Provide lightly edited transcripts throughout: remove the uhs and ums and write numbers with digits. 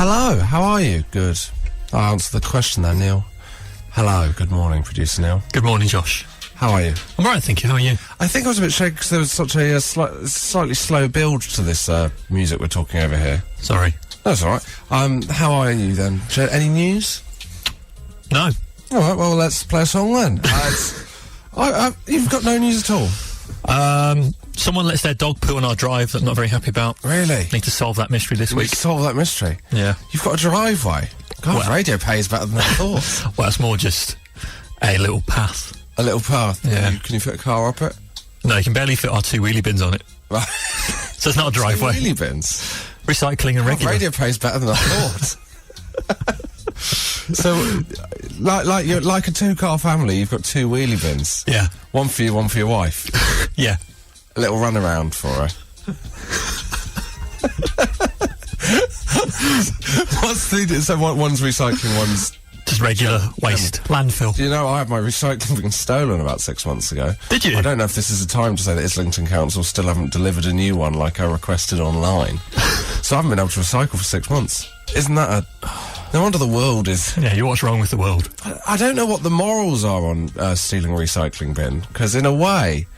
Hello, how are you? Good. I answered the question there, Neil. Hello, good morning, producer Neil. Good morning, Josh. How are you? I'm alright, thank you. How are you? I think I was a bit shaken because there was such a slightly slow build to this music we're talking over here. Sorry. That's alright. How are you then? Any news? No. Alright, well, let's play a song then. You've got no news at all? Someone lets their dog poo on our drive that I'm not very happy about. Really? Need to solve that mystery this week. Solve that mystery? Yeah. You've got a driveway? God, well, radio pay is better than I thought. Well, it's more just a little path. A little path? Yeah. Can you fit a car up it? No, you can barely fit our 2 wheelie bins on it. Right. So it's not a driveway. 2 wheelie bins? Recycling and regular. Radio pay is better than I thought. So, like you're like a 2-car family, you've got 2 wheelie bins. Yeah. One for you, one for your wife. Yeah. A little runaround for her. So one's recycling, one's just regular waste. Landfill. You know, I had my recycling bin stolen about 6 months ago. Did you? I don't know if this is the time to say that Islington Council still haven't delivered a new one like I requested online. So I haven't been able to recycle for 6 months. Isn't that no wonder the world is... Yeah, what's wrong with the world? I don't know what the morals are on stealing a recycling bin, because in a way,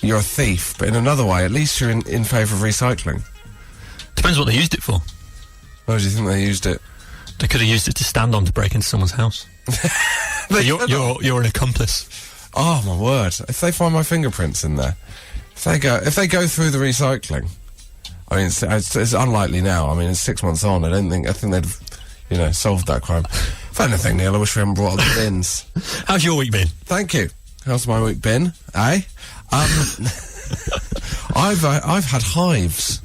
you're a thief, but in another way, at least you're in favour of recycling. Depends what they used it for. Why do you think they used it? They could have used it to stand on to break into someone's house. So you're an accomplice. Oh my word! If they find my fingerprints in there, if they go through the recycling, I mean, it's unlikely now. I mean, it's 6 months on. I think they'd, solved that crime. If anything, Neil, I wish we hadn't brought up the bins. How's your week been? Thank you. How's my week been? Eh? I've had hives.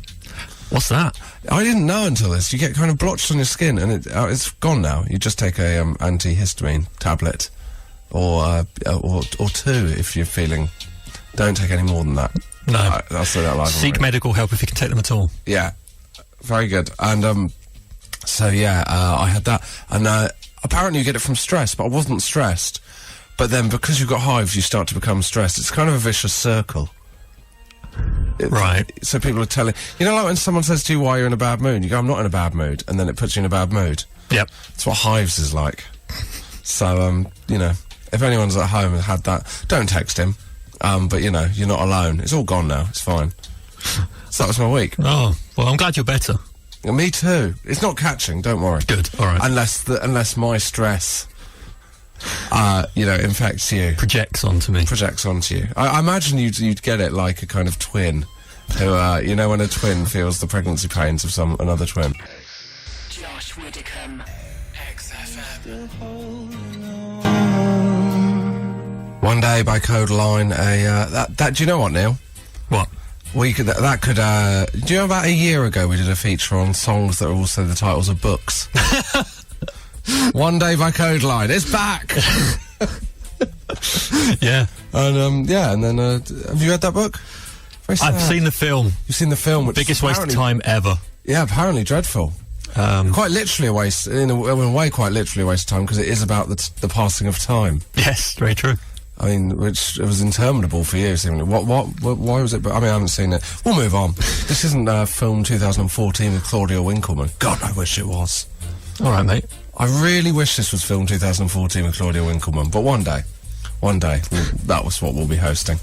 What's that? I didn't know until this. You get kind of blotched on your skin, and it's gone now. You just take a antihistamine tablet, or 2 if you're feeling. Don't take any more than that. No. I'll say that live. Seek medical help if you can take them at all. Yeah, very good. And I had that, and apparently you get it from stress, but I wasn't stressed. But then because you've got hives, you start to become stressed. It's kind of a vicious circle. Right. So people are telling... like when someone says to you why you're in a bad mood, you go, I'm not in a bad mood, and then it puts you in a bad mood. Yep. That's what hives is like. So, if anyone's at home and had that, don't text him. But, you're not alone. It's all gone now. It's fine. So that was my week. Oh, well, I'm glad you're better. Me too. It's not catching, don't worry. Good, all right. Unless my stress... infects you. Projects onto me. Projects onto you. I imagine you'd get it like a kind of twin who, when a twin feels the pregnancy pains of another twin. Josh Widdicombe. XFM. One Day by Codeline, do you know what, Neil? What? Do you know about a year ago we did a feature on songs that are also the titles of books? One Day by Codeline. It's back! Yeah. And, and then, have you read that book? I've seen the film. You've seen the film, which biggest waste of time ever. Yeah, apparently dreadful. Quite literally a waste, in a way quite literally a waste of time, because it is about the passing of time. Yes, very true. I mean, which it was interminable for you, seemingly. Why was it? I haven't seen it. We'll move on. This isn't film 2014 with Claudia Winkleman. God, I wish it was. All right, mate. I really wish this was film 2014 with Claudia Winkleman, but one day, that was what we'll be hosting.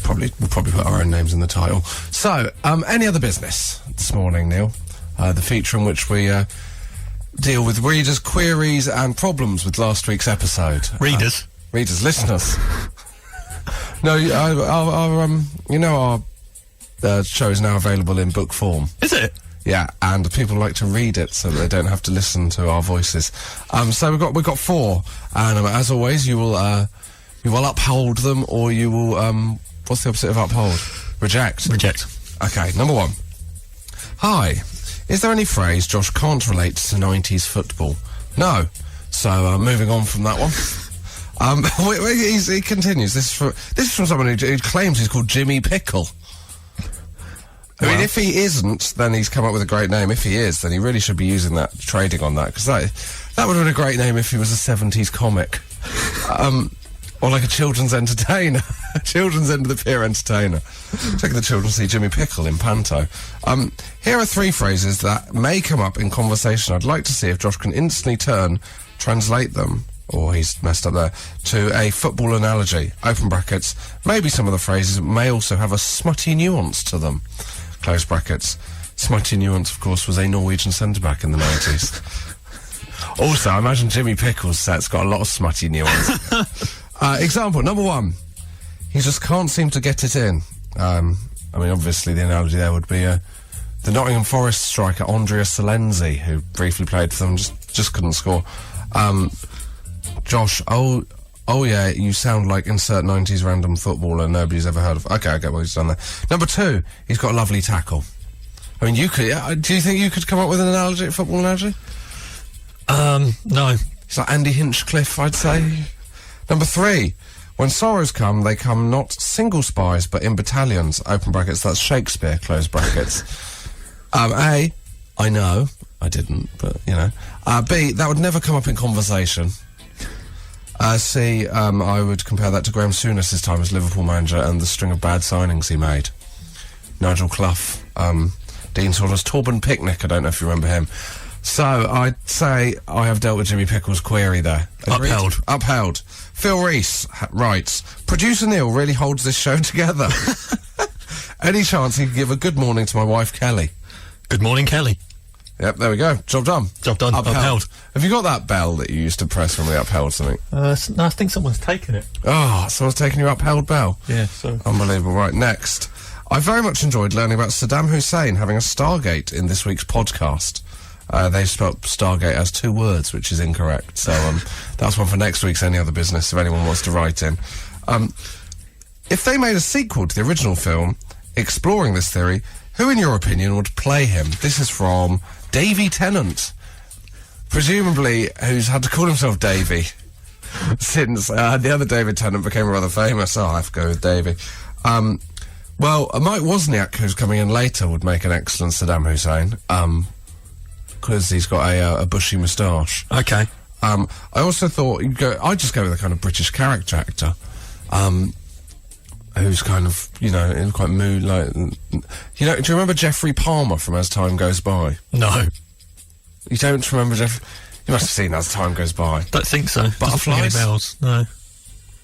We'll probably put our own names in the title. So, any other business this morning, Neil? The feature in which we deal with readers' queries and problems with last week's episode. Readers? Listeners. No, our show is now available in book form. Is it? Yeah, and people like to read it so that they don't have to listen to our voices. So we've got 4, and as always, you will uphold them, or you will what's the opposite of uphold? Reject. Reject. Okay, number 1. Hi, is there any phrase Josh can't relate to 90s football? No. So moving on from that one. He continues. This is from someone who claims he's called Jimmy Pickle. I mean, if he isn't, then he's come up with a great name. If he is, then he really should be using that, trading on that, because that would have been a great name if he was a 70s comic. Or like a children's entertainer. Children's end of the pier entertainer. Taking the children to see Jimmy Pickle in Panto. Here are 3 phrases that may come up in conversation. I'd like to see if Josh can instantly translate them, or he's messed up there, to a football analogy. Open brackets. Maybe some of the phrases may also have a smutty nuance to them. Close brackets. Smutty nuance, of course, was a Norwegian centre-back in the 90s. Also, I imagine Jimmy Pickle's set's got a lot of smutty nuance. Example, number 1. He just can't seem to get it in. I mean, obviously the analogy there would be the Nottingham Forest striker Andrea Salenzi, who briefly played for them, just couldn't score. Josh, oh yeah, you sound like insert 90s random footballer nobody's ever heard of. Okay, I get what he's done there. Number 2, he's got a lovely tackle. I mean, you could. Do you think you could come up with an analogy, a football analogy? No. He's like Andy Hinchcliffe, I'd say. Number 3, when sorrows come, they come not single spies, but in battalions. Open brackets, that's Shakespeare, close brackets. A, I know, I didn't, but, you know. B, that would never come up in conversation. C, I would compare that to Graham Souness's time as Liverpool manager and the string of bad signings he made. Nigel Clough, Dean Saunders, Torben Picnic, I don't know if you remember him. So, I'd say I have dealt with Jimmy Pickle's query there. Agreed? Upheld. Phil Reese writes, Producer Neil really holds this show together. Any chance he could give a good morning to my wife, Kelly? Good morning, Kelly. Yep, there we go. Job done. Job done. Upheld. Have you got that bell that you used to press when we upheld something? No, I think someone's taken it. Oh, someone's taken your upheld bell? Yeah, so... Unbelievable. Right, next. I very much enjoyed learning about Saddam Hussein having a Stargate in this week's podcast. They spelt Stargate as 2 words, which is incorrect. So, that's one for next week's Any Other Business, if anyone wants to write in. If they made a sequel to the original film, exploring this theory, who, in your opinion, would play him? This is from Davy Tennant. Presumably, who's had to call himself Davy since the other David Tennant became rather famous. Oh, I have to go with Davy. Well, Mike Wozniak, who's coming in later, would make an excellent Saddam Hussein. Because he's got a bushy moustache. Okay. I also thought I'd just go with a kind of British character actor, who's kind of, you know, quite mood like, you know. Do you remember Geoffrey Palmer from As Time Goes By? No. You don't remember Geoffrey? You must have seen As Time Goes By. Don't think so. Butterflies? Any bells? No.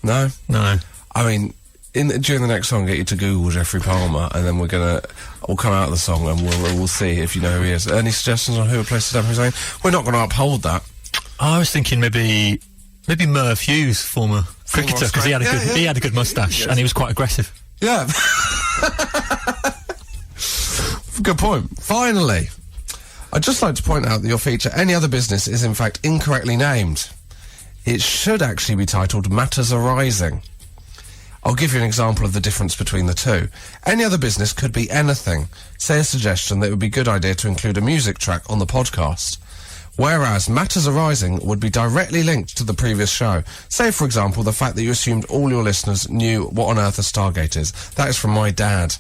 No. No. I mean, during the next song, get you to Google Geoffrey Palmer, and then we'll come out of the song and we'll see if you know who he is. Any suggestions on who would play Saddam Hussein? We're not going to uphold that. I was thinking maybe Merv Hughes, former cricketer, because he had a good moustache. Yes. And he was quite aggressive. Yeah. Good point. Finally, I'd just like to point out that your feature, Any Other Business, is in fact incorrectly named. It should actually be titled Matters Arising. I'll give you an example of the difference between the two. Any Other Business could be anything. Say a suggestion that it would be a good idea to include a music track on the podcast. Whereas Matters Arising would be directly linked to the previous show. Say, for example, the fact that you assumed all your listeners knew what on earth a Stargate is. That is from my dad.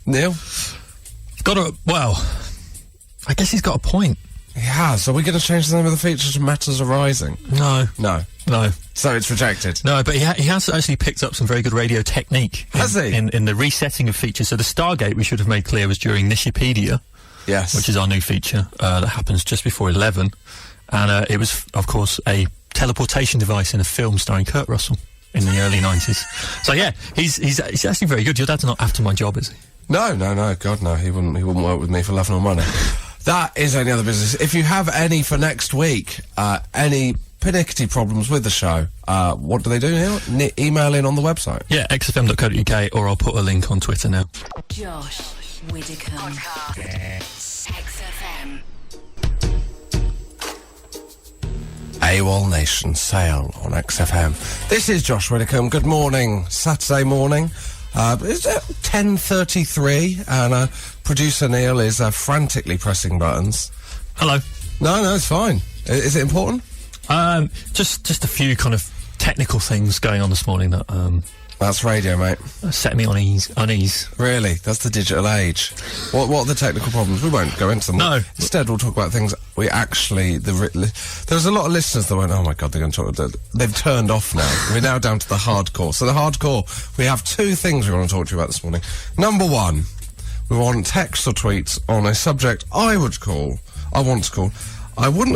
Neil? Well, I guess he's got a point. He has. Are we going to change the name of the feature to Matters Arising? No. No. So it's rejected? No, but he has actually picked up some very good radio technique. Has he? In the resetting of features. So the Stargate, we should have made clear, was during Nishipedia. Yes. Which is our new feature that happens just before 11. And it was, of course, a teleportation device in a film starring Kurt Russell in the early 90s. So, yeah, he's actually very good. Your dad's not after my job, is he? No. God, no. He wouldn't work with me for love nor money. That is Any Other Business. If you have any for next week, any pernickety problems with the show, what do they do now? Email in on the website. Yeah, xfm.co.uk, or I'll put a link on Twitter now. Josh Widdicombe. XFM. AWOL Nation Sale on XFM. This is Josh Widdicombe. Good morning. Saturday morning. It's 10:33, and producer Neil is frantically pressing buttons. Hello. No, it's fine. Is it important? Just a few kind of technical things going on this morning that That's radio, mate. Set me on ease. Really? That's the digital age. What are the technical problems? We won't go into them. No. Instead, we'll talk about things we actually... There's a lot of listeners that went, oh my God, they're going to talk... They've turned off now. We're now down to the hardcore. So the hardcore, we have two things we want to talk to you about this morning. Number one, we want texts or tweets on a subject I wouldn't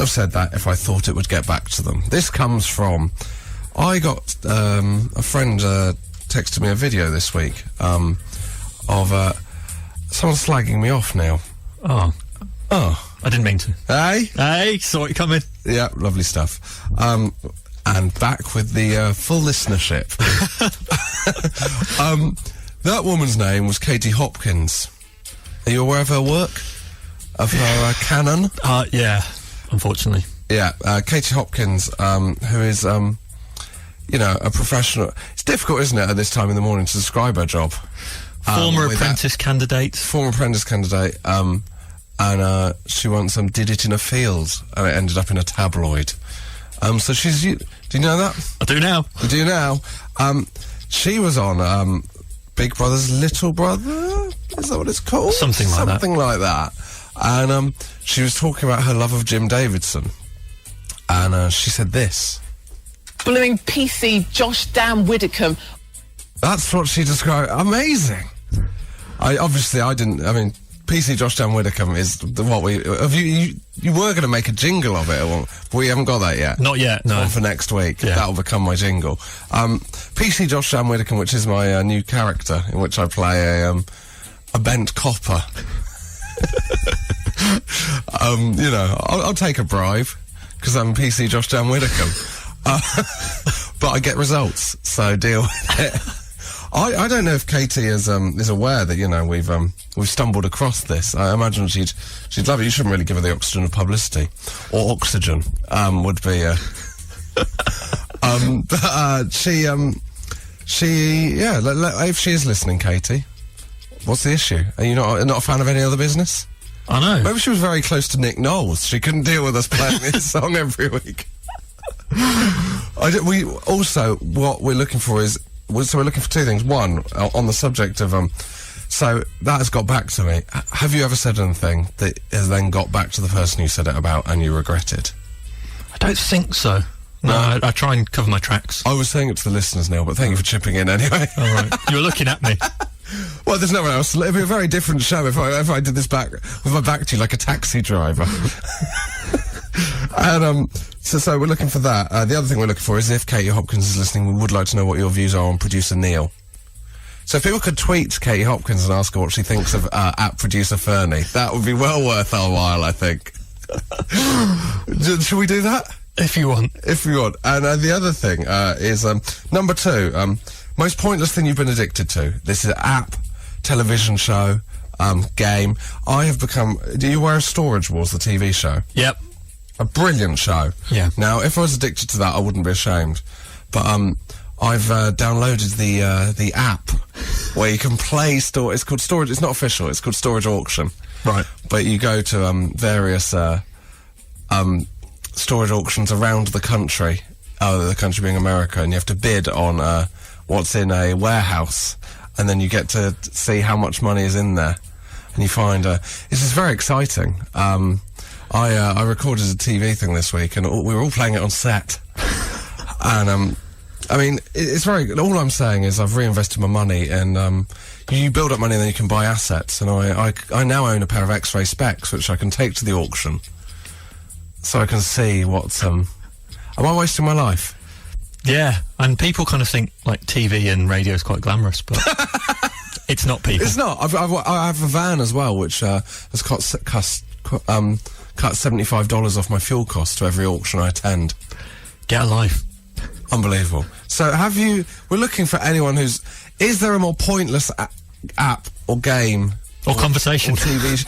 have said that if I thought it would get back to them. This comes from... I got a friend texted me a video this week of someone slagging me off now. Oh. I didn't mean to. Hey, saw it coming. Yeah, lovely stuff. And back with the full listenership. That woman's name was Katie Hopkins. Are you aware of her work? Of her canon? Yeah, unfortunately. Yeah, Katie Hopkins, who is, a professional... It's difficult, isn't it, at this time in the morning to describe her job? Former apprentice candidate. Former apprentice candidate, and she once did it in a field, and it ended up in a tabloid. So she's... do you know that? I do now. You do now? She was on, Big Brother's Little Brother? Is that what it's called? Something like that. Something like that. And, she was talking about her love of Jim Davidson. And, she said this. Blooming PC Josh Dan Widdicombe. That's what she described. Amazing. PC Josh Dan Widdicombe is what we... You were going to make a jingle of it, but we haven't got that yet. Not yet, no. One for next week. Yeah. That'll become my jingle. PC Josh Dan Widdicombe, which is my new character, in which I play a bent copper. I'll take a bribe, because I'm PC Josh Dan Widdicombe. But I get results, so deal with it. I don't know if Katie is aware that we've stumbled across this. I imagine she'd love it. You shouldn't really give her the oxygen of publicity, or oxygen would be. If she is listening, Katie, what's the issue? Are you not a fan of any other business? I know. Maybe she was very close to Nick Knowles. She couldn't deal with us playing this song every week. What we're looking for is... So we're looking for two things. One, on the subject of... so that has got back to me. Have you ever said anything that has then got back to the person you said it about and you regretted? I don't think so. No, I try and cover my tracks. I was saying it to the listeners, Neil, but thank you for chipping in anyway. All right. You were looking at me. Well, there's no one else. It'd be a very different show if I did this back with my back to you like a taxi driver. And so we're looking for that. The other thing we're looking for is if Katie Hopkins is listening, we would like to know what your views are on producer Neil. So if people could tweet Katie Hopkins and ask her what she thinks of at producer Fernie, that would be well worth our while, I think. Should we do that? If you want. And the other thing is number two. Most pointless thing you've been addicted to. This is app, television show, game. I have become... Do you aware of Storage Wars, the TV show? Yep. A brilliant show. Yeah. Now, if I was addicted to that, I wouldn't be ashamed. But I've downloaded the app where you can play store. It's called Storage. It's not official. It's called Storage Auction. Right. But you go to various storage auctions around the country. The country being America, and you have to bid on what's in a warehouse, and then you get to see how much money is in there, and you find this is very exciting. I recorded a TV thing this week, and we were all playing it on set. And it's very. All I'm saying is I've reinvested my money, and you build up money, and then you can buy assets. And I now own a pair of X-ray specs, which I can take to the auction, so I can see what's. Am I wasting my life? Yeah, and people kind of think like TV and radio is quite glamorous, but it's not. People. It's not. I have a van as well, which has cut $75 off my fuel costs to every auction I attend. Get a life. Unbelievable. So we're looking for anyone who's... Is there a more pointless app or game... Or conversation. Or TV...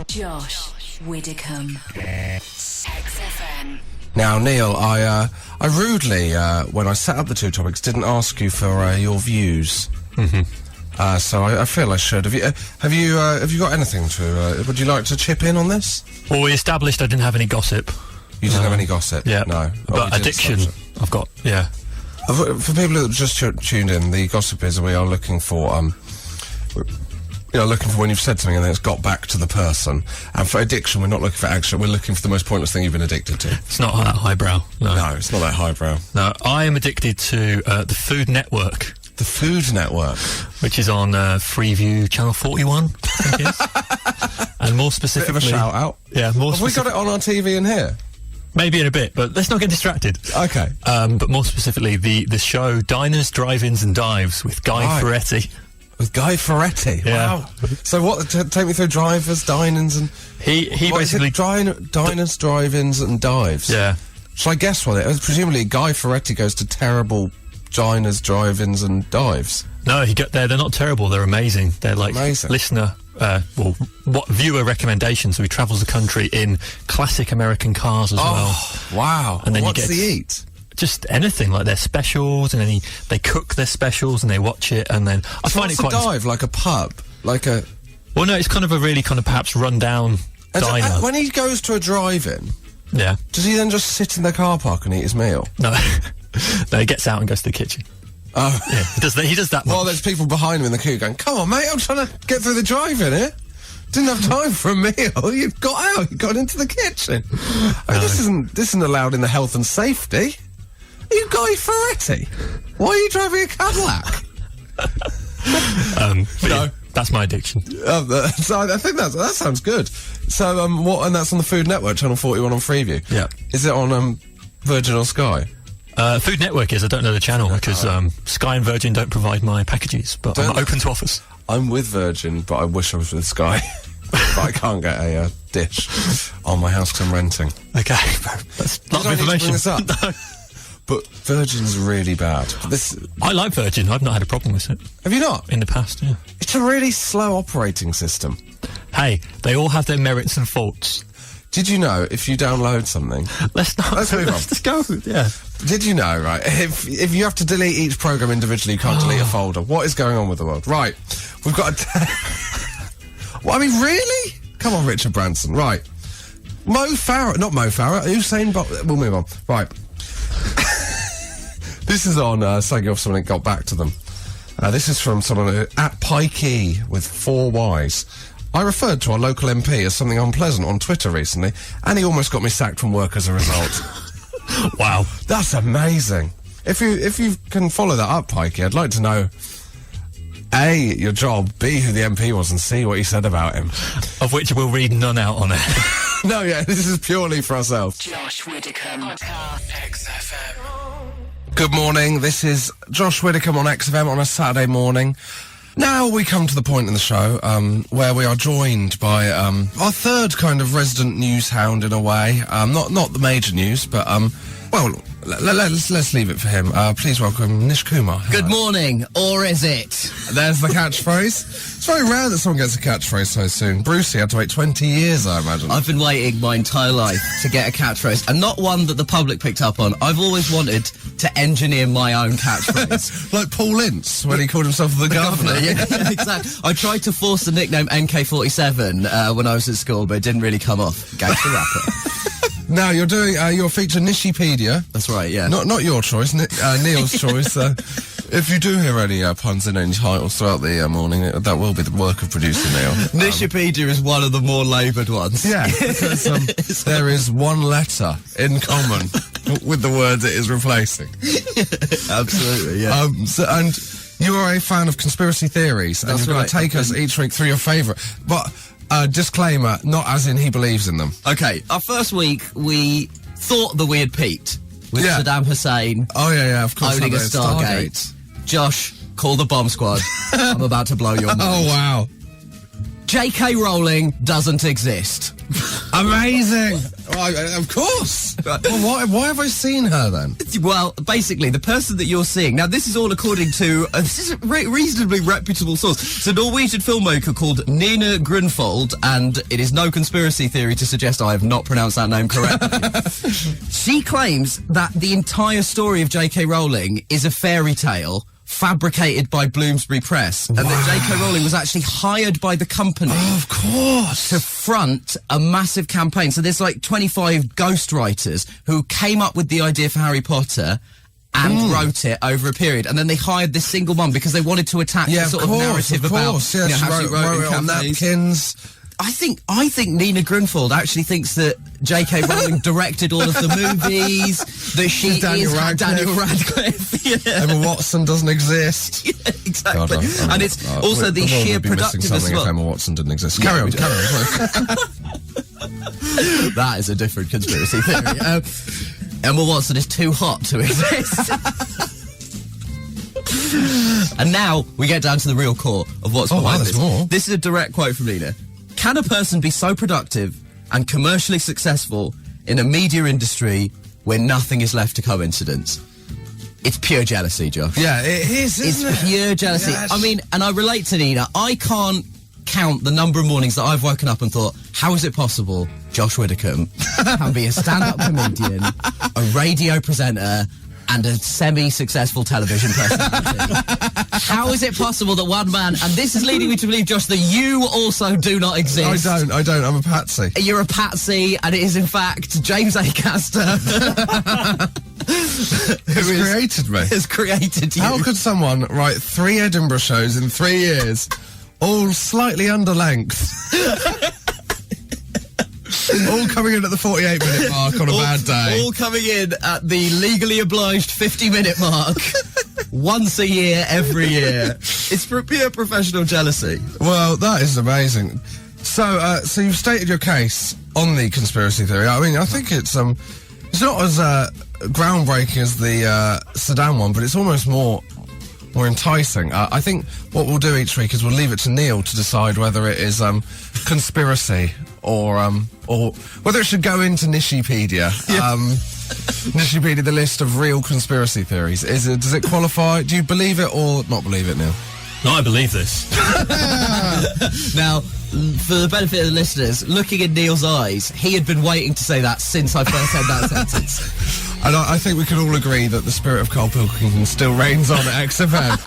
Josh Widdicombe. XFM. Now, Neil, I rudely, when I set up the two topics, didn't ask you for your views. Mm-hmm. So I feel I should. Have you got anything to... would you like to chip in on this? Well, we established I didn't have any gossip. You didn't have any gossip? Yeah. No. But addiction, I've got, yeah. For people who have just tuned in, the gossip is we are looking for, looking for when you've said something and then it's got back to the person. And for addiction, we're not looking for action, we're looking for the most pointless thing you've been addicted to. It's not that highbrow. No, it's not that highbrow. No, I am addicted to the Food Network. The Food Network? Which is on Freeview Channel 41, I think it is. And more specifically... Bit of a shout out. Yeah, more Have we got it on our TV in here? Maybe in a bit, but let's not get distracted. Okay. But more specifically, the show Diners, Drive-Ins and Dives with Guy Fieri. With Guy Fieri? Yeah. Wow. So what, take me through drivers, diners and... He basically... Diners, drive-ins and dives? Yeah. Shall I guess what it is? Presumably Guy Fieri goes to terrible diners, drive-ins and dives. No, they're not terrible, they're amazing. They're like listener... viewer recommendations. So he travels the country in classic American cars as well. Wow. And then what's he eat? Just anything, like their specials, and then they cook their specials and they watch it, and then I find it quite... What's a dive? Like a pub? Like a... Well, no, it's kind of a really kind of perhaps run-down diner. When he goes to a drive-in, yeah, does he then just sit in the car park and eat his meal? No. No, he gets out and goes to the kitchen. Oh. Yeah, he does that much. Well, there's people behind him in the queue going, come on, mate, I'm trying to get through the drive-in here. Didn't have time for a meal. You got out. You got into the kitchen. I mean, this isn't allowed in the health and safety. Are you Guy Fieri? Why are you driving a Cadillac? No, yeah, that's my addiction. So I think that sounds good. So and that's on the Food Network, Channel 41 on Freeview. Yeah. Is it on Virgin or Sky? Food Network is. I don't know the channel because Sky and Virgin don't provide my packages, but I'm open to offers. I'm with Virgin, but I wish I was with Sky. But I can't get a dish on my house because I'm renting. Okay, that's a lot of information. Need to bring this up. But Virgin's really bad. I like Virgin. I've not had a problem with it. Have you not? In the past, yeah. It's a really slow operating system. Hey, they all have their merits and faults. Did you know if you download something... Let's move on. Let's go, yeah. Did you know, right, if you have to delete each program individually, you can't delete a folder. What is going on with the world? Right, we've got a... Well, I mean, really? Come on, Richard Branson. Right. Not Mo Farah, Usain Bolt... We'll move on. Right. This is on slagging off someone that got back to them. This is from someone at Pikey with 4 Ys. I referred to our local MP as something unpleasant on Twitter recently, and he almost got me sacked from work as a result. Wow. That's amazing. If you can follow that up, Pikey, I'd like to know, A, your job, B, who the MP was, and C, what you said about him. Of which we'll read none out on it. No, yeah, this is purely for ourselves. Josh Widdicombe. XFM. Good morning, this is Josh Widdicombe on XFM on a Saturday morning. Now we come to the point in the show where we are joined by our third kind of resident news hound in a way. Not the major news, but well, let's leave it for him. Please welcome Nish Kumar. Good morning, or is it? There's the catchphrase. It's very rare that someone gets a catchphrase so soon. Brucey had to wait 20 years, I imagine. I've been waiting my entire life to get a catchphrase, and not one that the public picked up on. I've always wanted to engineer my own catchphrase. Like Paul Ince, when he called himself the governor. Yeah, exactly. I tried to force the nickname NK47 when I was at school, but it didn't really come off. Gangster rapper. Now, you're doing your feature Nishipedia. That's right, yeah. Not your choice, Neil's choice. If you do hear any puns in any titles throughout the morning, that will be the work of producer Neil. Nishipedia is one of the more laboured ones. Yeah, because there is one letter in common with the words it is replacing. Absolutely, yeah. And you are a fan of conspiracy theories, and you're going to take us each week through your favourite. But... disclaimer, not as in he believes in them. Okay, our first week, we thought that we had peaked with Saddam Hussein. Oh, yeah, of course. Owning a Stargate. Josh, call the bomb squad. I'm about to blow your mind. Oh, wow. JK Rowling doesn't exist. Amazing! Well, of course! Well, why have I seen her, then? Well, basically, the person that you're seeing... Now, this is all according to... this is a reasonably reputable source. It's a Norwegian filmmaker called Nina Grunfold, and it is no conspiracy theory to suggest I have not pronounced that name correctly. She claims that the entire story of JK Rowling is a fairy tale fabricated by Bloomsbury Press, and that JK Rowling was actually hired by the company, of course, to front a massive campaign. So there's like 25 ghostwriters who came up with the idea for Harry Potter, and wrote it over a period, and then they hired this single mum because they wanted to attach the sort of narrative about yeah, you know, how she wrote it on napkins. I think Nina Grunwald actually thinks that JK Rowling directed all of the movies, that she Daniel Radcliffe. Yeah. Emma Watson doesn't exist. Yeah, exactly. And it's also the sheer productive as well. If Emma Watson didn't exist. Carry on. That is a different conspiracy theory. Emma Watson is too hot to exist. And now we get down to the real core of what's behind this. More. This is a direct quote from Nina. Can a person be so productive and commercially successful in a media industry where nothing is left to coincidence? It's pure jealousy, Josh. Yeah, it is, isn't It's pure jealousy. Yes. I mean, and I relate to Nina. I can't count the number of mornings that I've woken up and thought, how is it possible Josh Widdicombe can be a stand-up comedian, a radio presenter, and a semi-successful television personality? How is it possible that one man, and this is leading me to believe, Josh, that you also do not exist. I don't, I'm a patsy. You're a patsy, and it is in fact James Acaster Who's created me. has created you. How could someone write 3 Edinburgh shows in 3 years, all slightly under length? All coming in at the 48-minute mark on a bad day. All coming in at the legally obliged 50-minute mark. Once a year, every year. It's pure professional jealousy. Well, that is amazing. So you've stated your case on the conspiracy theory. I mean, I think it's not as groundbreaking as the Saddam one, but it's almost more enticing. I think what we'll do each week is we'll leave it to Neil to decide whether it is conspiracy or whether it should go into Nishipedia. Nishipedia, the list of real conspiracy theories. Does it qualify? Do you believe it or not believe it, Neil? No, I believe this. Now, for the benefit of the listeners, looking in Neil's eyes, he had been waiting to say that since I first said that sentence. And I think we can all agree that the spirit of Carl Pilkington still reigns on at XFM.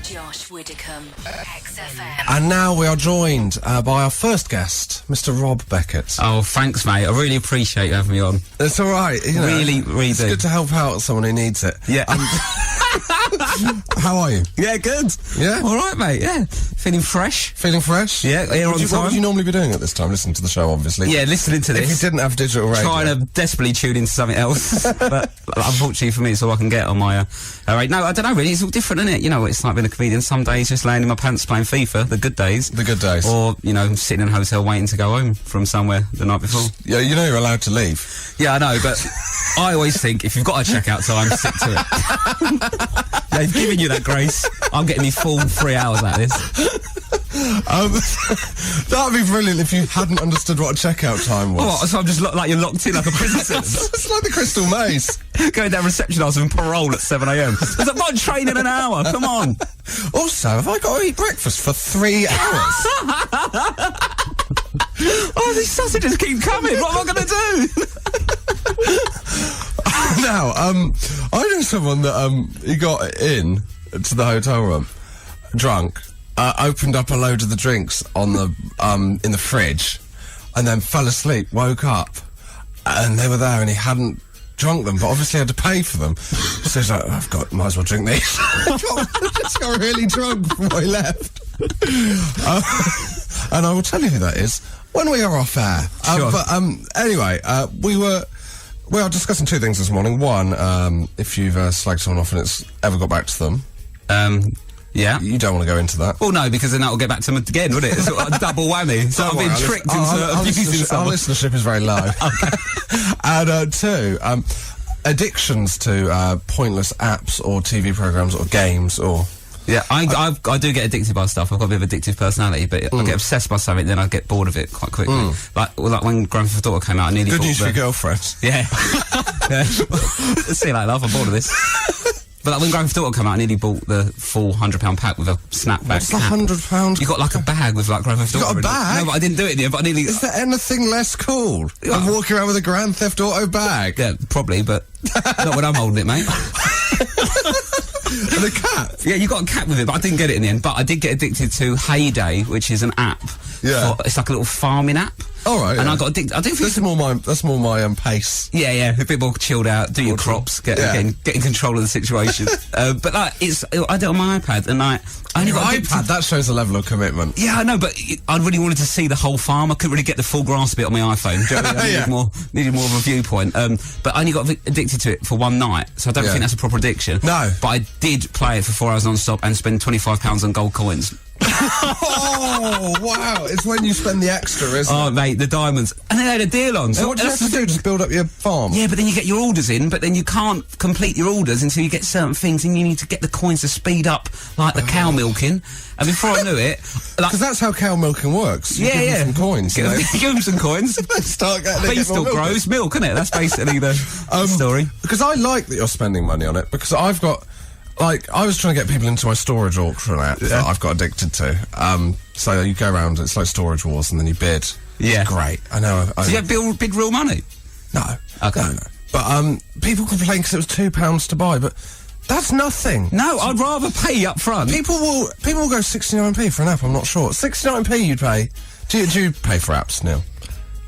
Josh Widdicombe, XFM. And now we are joined by our first guest, Mr. Rob Beckett. Oh, thanks, mate. I really appreciate you having me on. It's all right. You know, Really it's do. good to help out someone who needs it. Yeah. How are you? Yeah, good. Yeah? All right, mate. Yeah. Feeling fresh. Feeling fresh? Yeah, here on What time. would you normally be doing at this time? Listening to the show, obviously. Yeah, listening to If this. you didn't have digital radio. Trying to desperately tune into something else. But unfortunately for me, it's all I can get on my... right. No, I don't know, really. It's all different, isn't it? You know what it's like being a comedian. Some days just laying in my pants playing FIFA, the good days. The good days. Or, you know, sitting in a hotel waiting to go home from somewhere the night before. Yeah, you know you're allowed to leave. Yeah, I know, but I always think if you've got a checkout time, stick to it. They've given you that grace. I'm getting me full 3 hours out of this. That'd be brilliant if you hadn't understood what a checkout time was. Oh, so I'm just like you're locked in like a prison sentence. It's like the Crystal Maze. Going down reception, I was in parole at 7 a.m. I was like, I've got a train in an hour, come on. Also, have I got to eat breakfast for 3 hours? Oh, these sausages keep coming, what am I going to do? Now, I know someone that he got in to the hotel room drunk, opened up a load of the drinks on the in the fridge, and then fell asleep, woke up, and they were there, and he hadn't drunk them, but obviously had to pay for them. So he's like, might as well drink these. Just got really drunk before he left. And I will tell you who that is when we are off air. Sure. But anyway, we are discussing 2 things this morning. One, if you've slagged someone off and it's ever got back to them. Yeah. You don't want to go into that. Well, no, because then that will get back to them again, wouldn't it? It's sort of a double whammy. So I've been tricked into abusing Our someone. listenership is very low. And 2, addictions to pointless apps or TV programs or games or... Yeah, I do get addicted by stuff. I've got a bit of addictive personality, but I get obsessed by something, then I get bored of it quite quickly. Like when Grand Theft Auto came out, I nearly Good bought news for your girlfriend. Yeah. Yeah. See you later, love. I'm bored of this. But like when Grand Theft Auto came out, I nearly bought the full £100 pack with a snapback. What's the cap. £100? You got like a bag with like Grand Theft Auto. You got a in it. bag? No, but I didn't do it in the end, but I nearly... Is there anything less cool than walking around with a Grand Theft Auto bag? Yeah, probably, but not when I'm holding it, mate. And a cap? Yeah, you got a cap with it, but I didn't get it in the end. But I did get addicted to Heyday, which is an app. Yeah. It's like a little farming app. All right. And yeah. I got addicted. I do think That's more my pace. Yeah, a bit more chilled out. Do your crops, get in control of the situation. But like, I do it on my iPad, and I only Your got iPad, that shows a level of commitment. Yeah, I know, but I really wanted to see the whole farm. I couldn't really get the full grasp of it on my iPhone. Do you know what I mean? I needed more of a viewpoint. But I only got addicted to it for one night, so I don't think that's a proper addiction. No. But I did play it for 4 hours non-stop and spend £25 on gold coins. Oh, wow. It's when you spend the extra, isn't it? Oh, mate, the diamonds. And they had a deal on. So what do you have to do? Just build up your farm? Yeah, but then you get your orders in, but then you can't complete your orders until you get certain things, and you need to get the coins to speed up, like the cow milking. And before I knew it... Because that's how cow milking works. You give them some coins. Give them some coins. Start getting Beanstalk grows milk, isn't it? That's basically the story. Because I like that you're spending money on it, because I've got... Like, I was trying to get people into my storage auction app that I've got addicted to. So you go around, it's like Storage Wars, and then you bid. Yeah. It's great. I know. Do you have bid real money? No. Okay. No. But people complain because it was £2 to buy, but that's nothing. No, I'd rather pay up front. People will go 69p for an app, I'm not sure. 69p you'd pay. Do you pay for apps, Neil?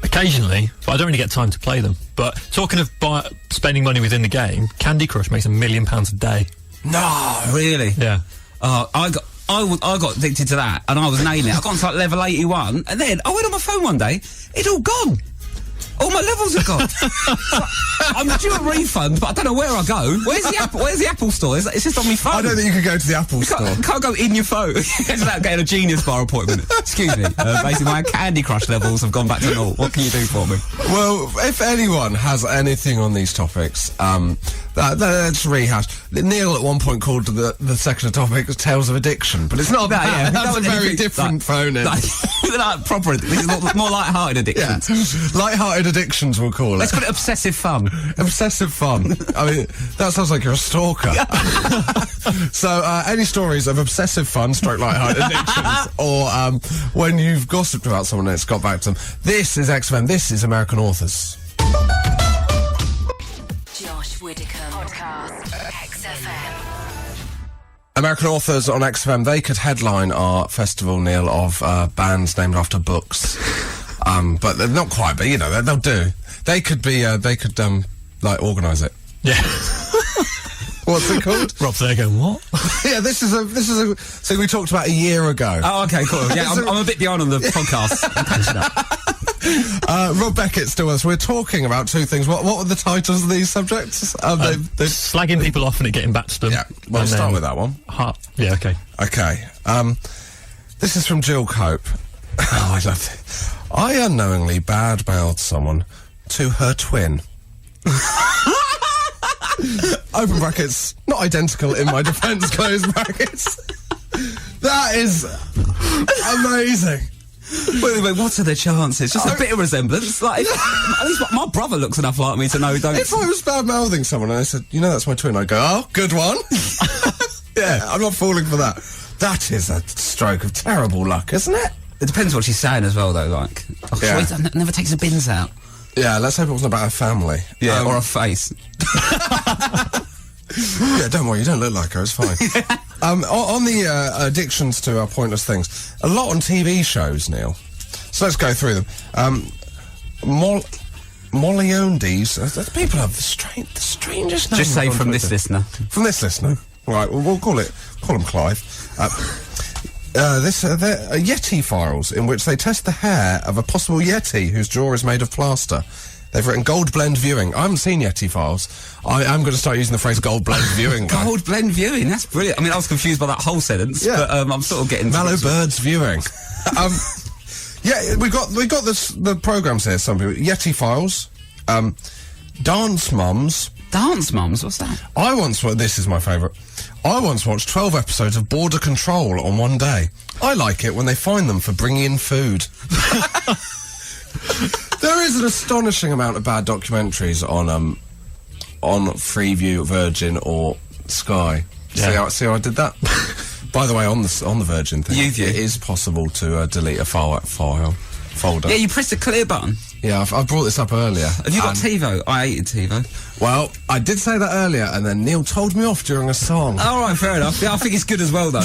Occasionally, but I don't really get time to play them. But talking of spending money within the game, Candy Crush makes £1 million a day. No, really? Yeah. I got addicted to that, and I was nailing it. I got to like level 81, and then I went on my phone one day. It'd all gone. All my levels are gone. I'm due a refund, but I don't know where I go. Where's the Apple store? It's just on my phone. I don't think you can go to the Apple store. Can't go in your phone. It's without getting a Genius Bar appointment. Excuse me. Basically, my Candy Crush levels have gone back to normal. What can you do for me? Well, if anyone has anything on these topics, let's rehash. Neil at one point called the section of topics Tales of Addiction, but it's not that. Yeah, that's a very different phone in. Like proper. This is more light-hearted addictions. Yeah. Light-hearted addictions, we'll call it. Let's call it obsessive fun. Obsessive fun. I mean, that sounds like you're a stalker. So, any stories of obsessive fun, stroke light-hearted addictions, or when you've gossiped about someone and it's got back to them. This is XFM. This is American Authors. Josh Widdicombe podcast. XFM. American Authors on XFM. They could headline our festival, Neil, of bands named after books. But they're not quite. But you know, they'll do. They could be. They could like organise it. Yeah. What's it called? Rob's there going, what? Yeah, this is a thing we talked about a year ago. Oh, okay, cool. Yeah, I'm a bit behind on the podcast. I'm catching up. Rob Beckett still with us. We're talking about two things. What were the titles of these subjects? They've slagging people off and it getting back to them. Yeah, well, And start then with that one. Yeah, okay. Okay. This is from Jill Cope. Oh, I love it. I unknowingly bad-mouthed someone to her twin. Open brackets, not identical in my defence, close brackets. That is amazing. Wait, what are the chances? Just a bit of resemblance. Like, at least my brother looks enough like me to know. Don't. If I was bad-mouthing someone and I said, you know, that's my twin, I'd go, oh, good one. Yeah, I'm not falling for that. That is a stroke of terrible luck, isn't it? It depends what she's saying as well, though. Like, Yeah. sweet, never takes the bins out. Yeah, let's hope it wasn't about her family. Yeah, or a face. Yeah, don't worry, you don't look like her, it's fine. On the addictions to pointless things, a lot on TV shows, Neil. So let's go through them. Molliondes, people have the strangest names. Just say on from Twitter. this listener. From this listener. Right, well, we'll call him Clive. They're Yeti files in which they test the hair of a possible Yeti whose jaw is made of plaster. They've written gold blend viewing. I haven't seen Yeti files. I am going to start using the phrase gold blend viewing. Gold blend viewing, that's brilliant. I mean, I was confused by that whole sentence, but I'm sort of getting... Mallow birds viewing. Yeah, we got the programmes here, some people. Yeti files, Dance Mums. Dance Mums, what's that? This is my favourite. I once watched 12 episodes of Border Control on one day. I like it when they find them for bringing in food. There is an astonishing amount of bad documentaries on Freeview, Virgin, or Sky. Yeah. See how I did that? By the way, on the Virgin thing, YouView. it is possible to delete a folder. Yeah, you press the clear button. Yeah, I've brought this up earlier. Have you got TiVo? I hated TiVo. Well, I did say that earlier, and then Neil told me off during a song. All right, fair enough. Yeah, I think it's good as well, though.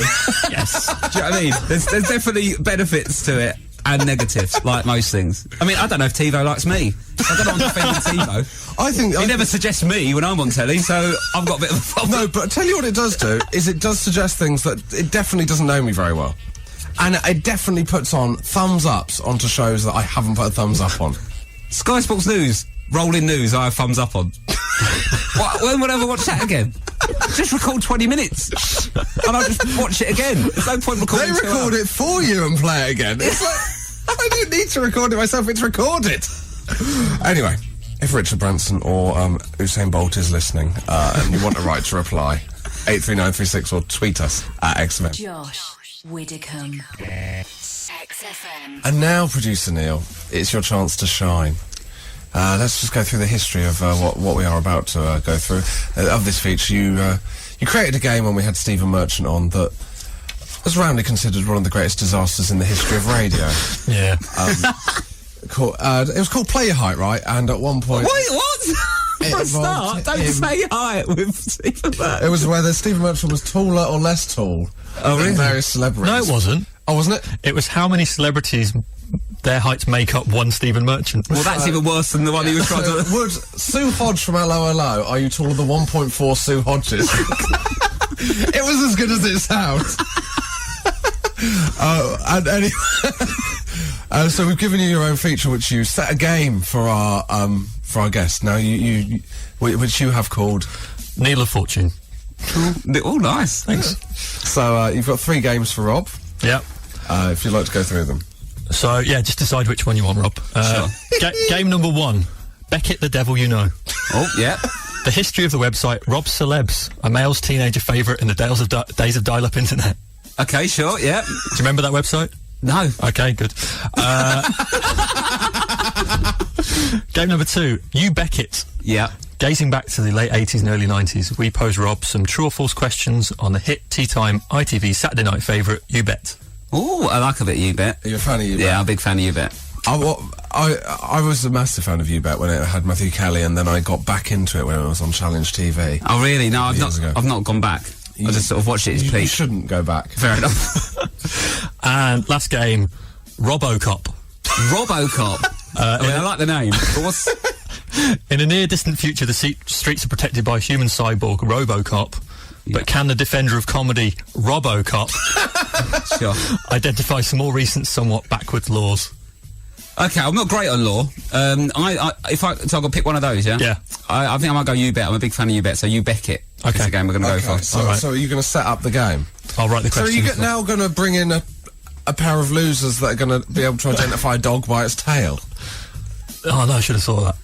Yes. Do you know what I mean? There's definitely benefits to it. and negative, like most things. I mean, I don't know if TiVo likes me. I don't know if I'm defending TiVo. I think He never suggests me when I'm on telly, so I've got a bit of a problem. No, but I tell you what it does do, is it does suggest things that it definitely doesn't know me very well. And it definitely puts on thumbs ups onto shows that I haven't put a thumbs up on. Sky Sports News, rolling news, I have thumbs up on. When would I ever watch that again? Just record 20 minutes and I'll just watch it again. There's no point recording. They record it for you and play it again. It's like, I don't need to record it myself, it's recorded. Anyway, if Richard Branson or Usain Bolt is listening and you want a right to reply, 83936 or tweet us at XFM. Josh Widdicombe. XFM. And now, producer Neil, it's your chance to shine. Let's just go through the history of what we are about to go through. Of this feature, you created a game when we had Stephen Merchant on that was roundly considered one of the greatest disasters in the history of radio. Yeah. It was called Play Your Height, right? And at one point... Wait, what? For a start, don't say hi with Stephen Merchant. It was whether Stephen Merchant was taller or less tall than various celebrities. No, it wasn't. Oh, wasn't it? It was how many celebrities their heights make up one Stephen Merchant. Well, that's even worse than the one he was trying to... Would Sue Hodge from LOLO, Are You Taller Than 1.4 Sue Hodges? It was as good as it sounds. And anyway... so we've given you your own feature, which you set a game for our guest. Now, which you have called... Neil of Fortune. Oh, nice. Thanks. So you've got 3 games for Rob. Yep. If you'd like to go through them. So, yeah, just decide which one you want, Rob. Sure. Game number 1. Beckett the Devil You Know. Oh, yeah. The history of the website Rob's Celebs, a male's teenager favourite in the days of dial-up internet. Okay, sure, yeah. Do you remember that website? No. Okay, good. Game number 2. You Beckett. Yeah. Gazing back to the late 80s and early 90s, we pose Rob some true or false questions on the hit tea time ITV Saturday night favourite, You Bet. Oh, I like a bit of You Bet. Are you a fan of You Bet? Yeah, I'm a big fan of You Bet. I was a massive fan of You Bet when it had Matthew Kelly, and then I got back into it when it was on Challenge TV. Oh, really? No, Years ago. I've not gone back. I just sort of watched it at its You peak. shouldn't go back. Fair enough. And last game, Robocop. Robocop. I like the name. But what's... In a near-distant future, the streets are protected by a human cyborg, Robocop. Yeah. But can the defender of comedy, Robocop, Sure. identify some more recent, somewhat backwards laws? Okay, I'm not great on law. So I've got to pick one of those, yeah? Yeah. I think I might go You Bet. I'm a big fan of You Bet, so You Beckett. Okay. Is the game we're going to go for. So, All right. so are you going to set up the game? I'll write the So are question. you now going to bring in a pair of losers that are going to be able to identify a dog by its tail? Oh, no, I should have thought of that.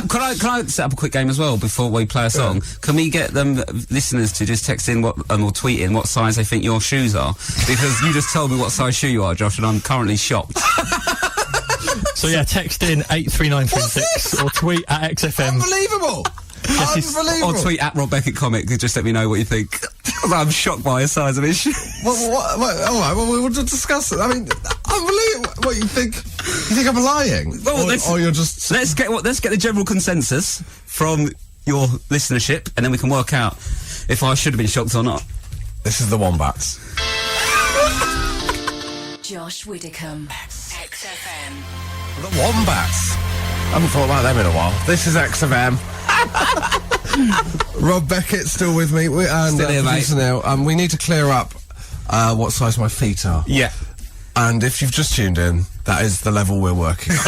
Can I set up a quick game as well before we play a song? Can we get them listeners to just text in or tweet in what size they think your shoes are? Because you just told me what size shoe you are, Josh, and I'm currently shocked. So yeah, text in 83936 or tweet at XFM. Unbelievable! Unbelievable! Or tweet at Rob Beckett Comic to just let me know what you think. I'm shocked by the size of his shoe. What, all right, well, we'll discuss it. I mean, unbelievable. What, you think I'm lying? Well, or you're just... Let's get the general consensus from your listenership, and then we can work out if I should have been shocked or not. This is the Wombats. Josh Widdicombe. XFM. The Wombats. I haven't thought about them in a while. This is XFM. Rob Beckett still with me. Still here, mate. Now, we need to clear up what size my feet are. Yeah. And if you've just tuned in, that is the level we're working on.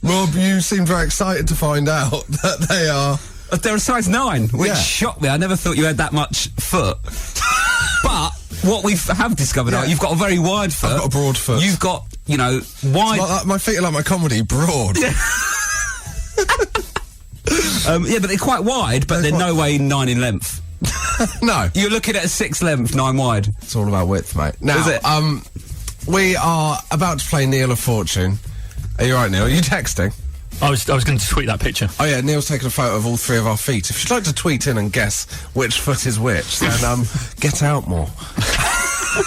Rob, you seem very excited to find out that they are... They're a size 9, which Yeah. shocked me. I never thought you had that much foot. But what we have discovered are you've got a very wide foot. I've got a broad foot. You've got, wide... My feet are like my comedy, broad. Yeah, but they're quite wide, but they're no way 9 in length. No. You're looking at a 6 length, 9 wide. It's all about width, mate. Now, Is it? we are about to play Neil of Fortune. Are you right, Neil? Are you texting? I was going to tweet that picture. Oh yeah, Neil's taken a photo of all 3 of our feet. If you'd like to tweet in and guess which foot is which, then get out more.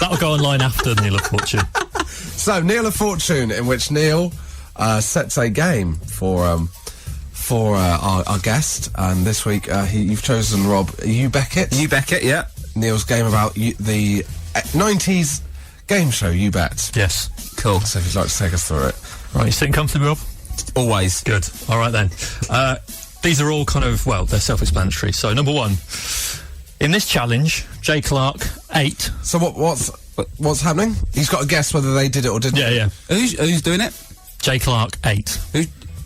That'll go online after Neil of Fortune. So, Neil of Fortune, in which Neil sets a game for our guest, and this week you've chosen, Rob, You Beckett. You Beckett, yeah. Neil's game about the 90s game show, You Bet. Yes. Cool. So if you'd like to take us through it. Right, you sitting comfortably, Rob? Always. Good. All right, then. These are all kind of, well, they're self-explanatory. So, number one, in this challenge, Jay Clark, 8. So what's happening? He's got to guess whether they did it or didn't. Yeah. Who's doing it? Jay Clark, 8.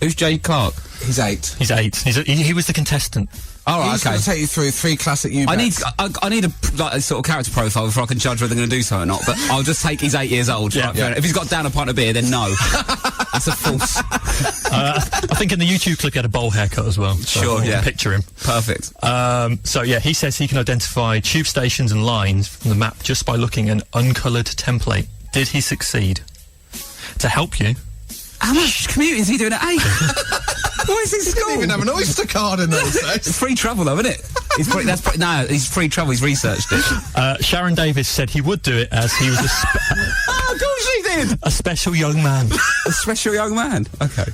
Who's Jay Clark? He's 8. He's 8. He was the contestant. All right, He's okay. going to take you through 3 classic You I Bets. need a sort of character profile before I can judge whether they're going to do so or not. But I'll just take he's 8 years old. Yeah. Right, fair enough. If he's got down a pint of beer, then no. That's a false. I think in the YouTube clip he had a bowl haircut as well. So Sure, you yeah. can picture him. Perfect. So yeah, he says he can identify tube stations and lines from the map just by looking at an uncoloured template. Did he succeed? To help you, How much commuting is he doing at 8? What is his He didn't school? even have an Oyster card in those days. It's free travel though, isn't it? He's free travel. He's researched it. Sharon Davis said he would do it as he was Oh, of course he did. a special young man. A special young man. Okay.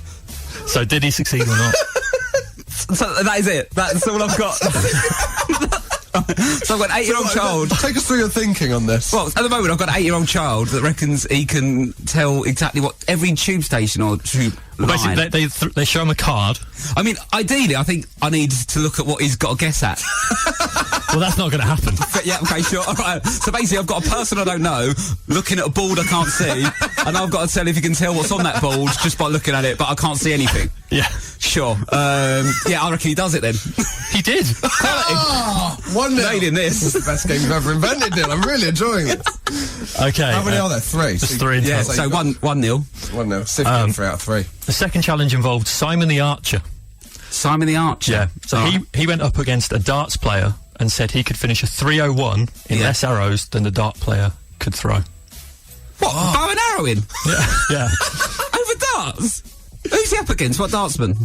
So did he succeed or not? So that is it. That's all I've got. So I've got an 8-year-old child. Take us through your thinking on this. Well, at the moment I've got an 8-year-old child that reckons he can tell exactly what every tube station or tube Well, line. basically, they show him a card. I mean, ideally, I think I need to look at what he's got to guess at. Well, that's not going to happen. But yeah, okay, sure. All right. So basically, I've got a person I don't know looking at a board I can't see, and I've got to tell if he can tell what's on that board just by looking at it, but I can't see anything. Yeah. Sure. Yeah, I reckon he does it then. He did. Oh, 1-0. Nailing this. This is the best game you've ever invented, Neil. I'm really enjoying it. Okay. How many are there? 3. There's 3 in Yeah, total. so you got 1-0. 1-0. Sifting 3 out of 3. The second challenge involved Simon the Archer. Simon the Archer. Yeah. So All right. he went up against a darts player and said he could finish a 301 in Yeah. less arrows than the dart player could throw. What? Bow and arrowing? Yeah. Over darts? Who's he up against? What dartsman?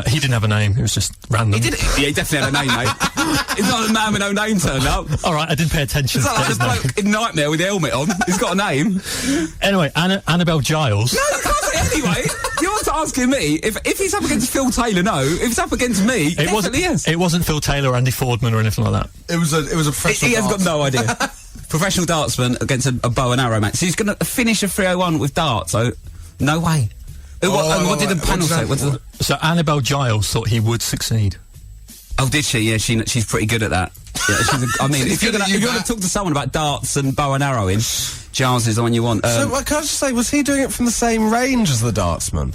He didn't have a name. It was just random. He did. Yeah, he definitely had a name, mate. It's not a man with no name turned up. All right, I didn't pay attention. It's to like his the name. bloke in Nightmare with the helmet on. He's got a name. Anyway, Annabelle Giles. No, you can't say anyway. You're asking me if he's up against Phil Taylor. No, if he's up against me, definitely is. It wasn't Phil Taylor or Andy Fordman or anything like that. It was a professional He has got darts. no idea. Professional dartsman against a bow and arrow match. So he's going to finish a 301 with darts. So no way. What did the panel say? What did the- So Annabelle Giles thought he would succeed. Oh, did she? Yeah, she's pretty good at that. Yeah, I mean, if you're good at going you, to talk to someone about darts and bow and arrowing, Giles is the one you want. So, can I just say, was he doing it from the same range as the dartsman?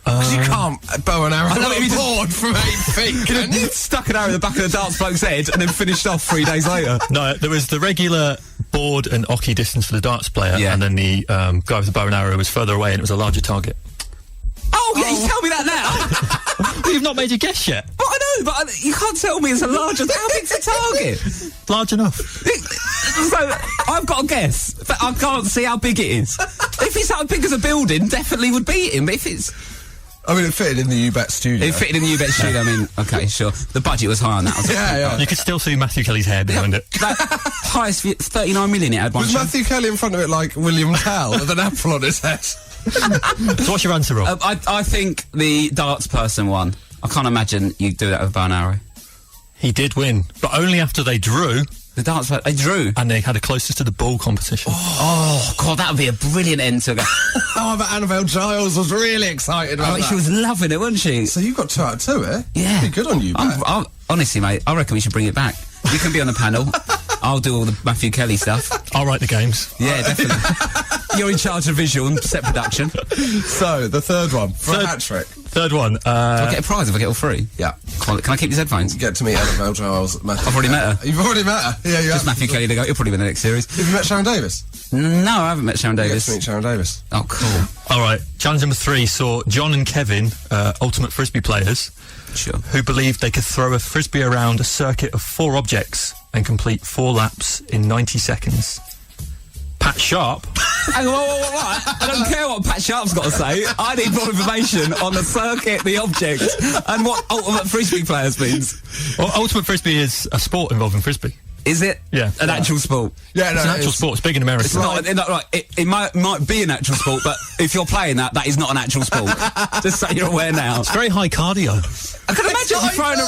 Because you can't bow and arrow know, on if he a just- board from 8 feet, can you? stuck an arrow in the back of the darts bloke's head and then finished off 3 days later. No, there was the regular board and hockey distance for the darts player, Yeah. and then the guy with the bow and arrow was further away and it was a larger target. Oh, yeah, you tell me that now. Well, you've not made your guess yet. But I know, but you can't tell me it's a larger. How big's the target? Large enough. So I've got a guess, but I can't see how big it is. If it's as big as a building, definitely would beat him. But if it's I mean, it fitted in the You Bet studio. it fitted in the U-Bet studio, I mean, okay, sure. The budget was high on that. Yeah. You could still see Matthew Kelly's hair behind it. That highest 39 million it had one Was show. Matthew Kelly in front of it like William Tell with an apple on his head? So what's your answer, Rob? I think the darts person won. I can't imagine you do that with a bow and arrow. He did win, but only after they drew The darts person, they drew. and they had a closest to the ball competition. Oh, God, that would be a brilliant end to a game. Oh, but Annabelle Giles was really excited about that. She was loving it, wasn't she? So you got 2 out of 2, eh? Yeah. Pretty good on You Bet. Honestly, mate, I reckon we should bring it back. You can be on the panel. I'll do all the Matthew Kelly stuff. I'll write the games. Yeah, definitely. You're in charge of visual and set production. So, the third one, for a hat-trick. Third one. Do I get a prize if I get all 3? Yeah. Can I keep these headphones? Get to meet Annabelle Giles. I've already met her. You've already met her? Yeah, you Just have. Matthew Kelly to go. He'll probably win the next series. Have you met Sharon Davis? No, I haven't met Sharon You get Davis. to meet Sharon Davis. Oh, cool. All right. Challenge number 3 saw John and Kevin, ultimate frisbee players, Sure. who believed they could throw a frisbee around a circuit of 4 objects and complete 4 laps in 90 seconds. Pat Sharp. Hang on, what? I don't care what Pat Sharp's got to say. I need more information on the circuit, the object, and what ultimate frisbee players means. Well, ultimate frisbee is a sport involving frisbee. Is it? Yeah. An actual sport? Yeah, It's an actual sport. It's big in America. It's not, right, it might be an actual sport, but if you're playing that is not an actual sport. Just so you're aware now. It's very high cardio. I can imagine you throwing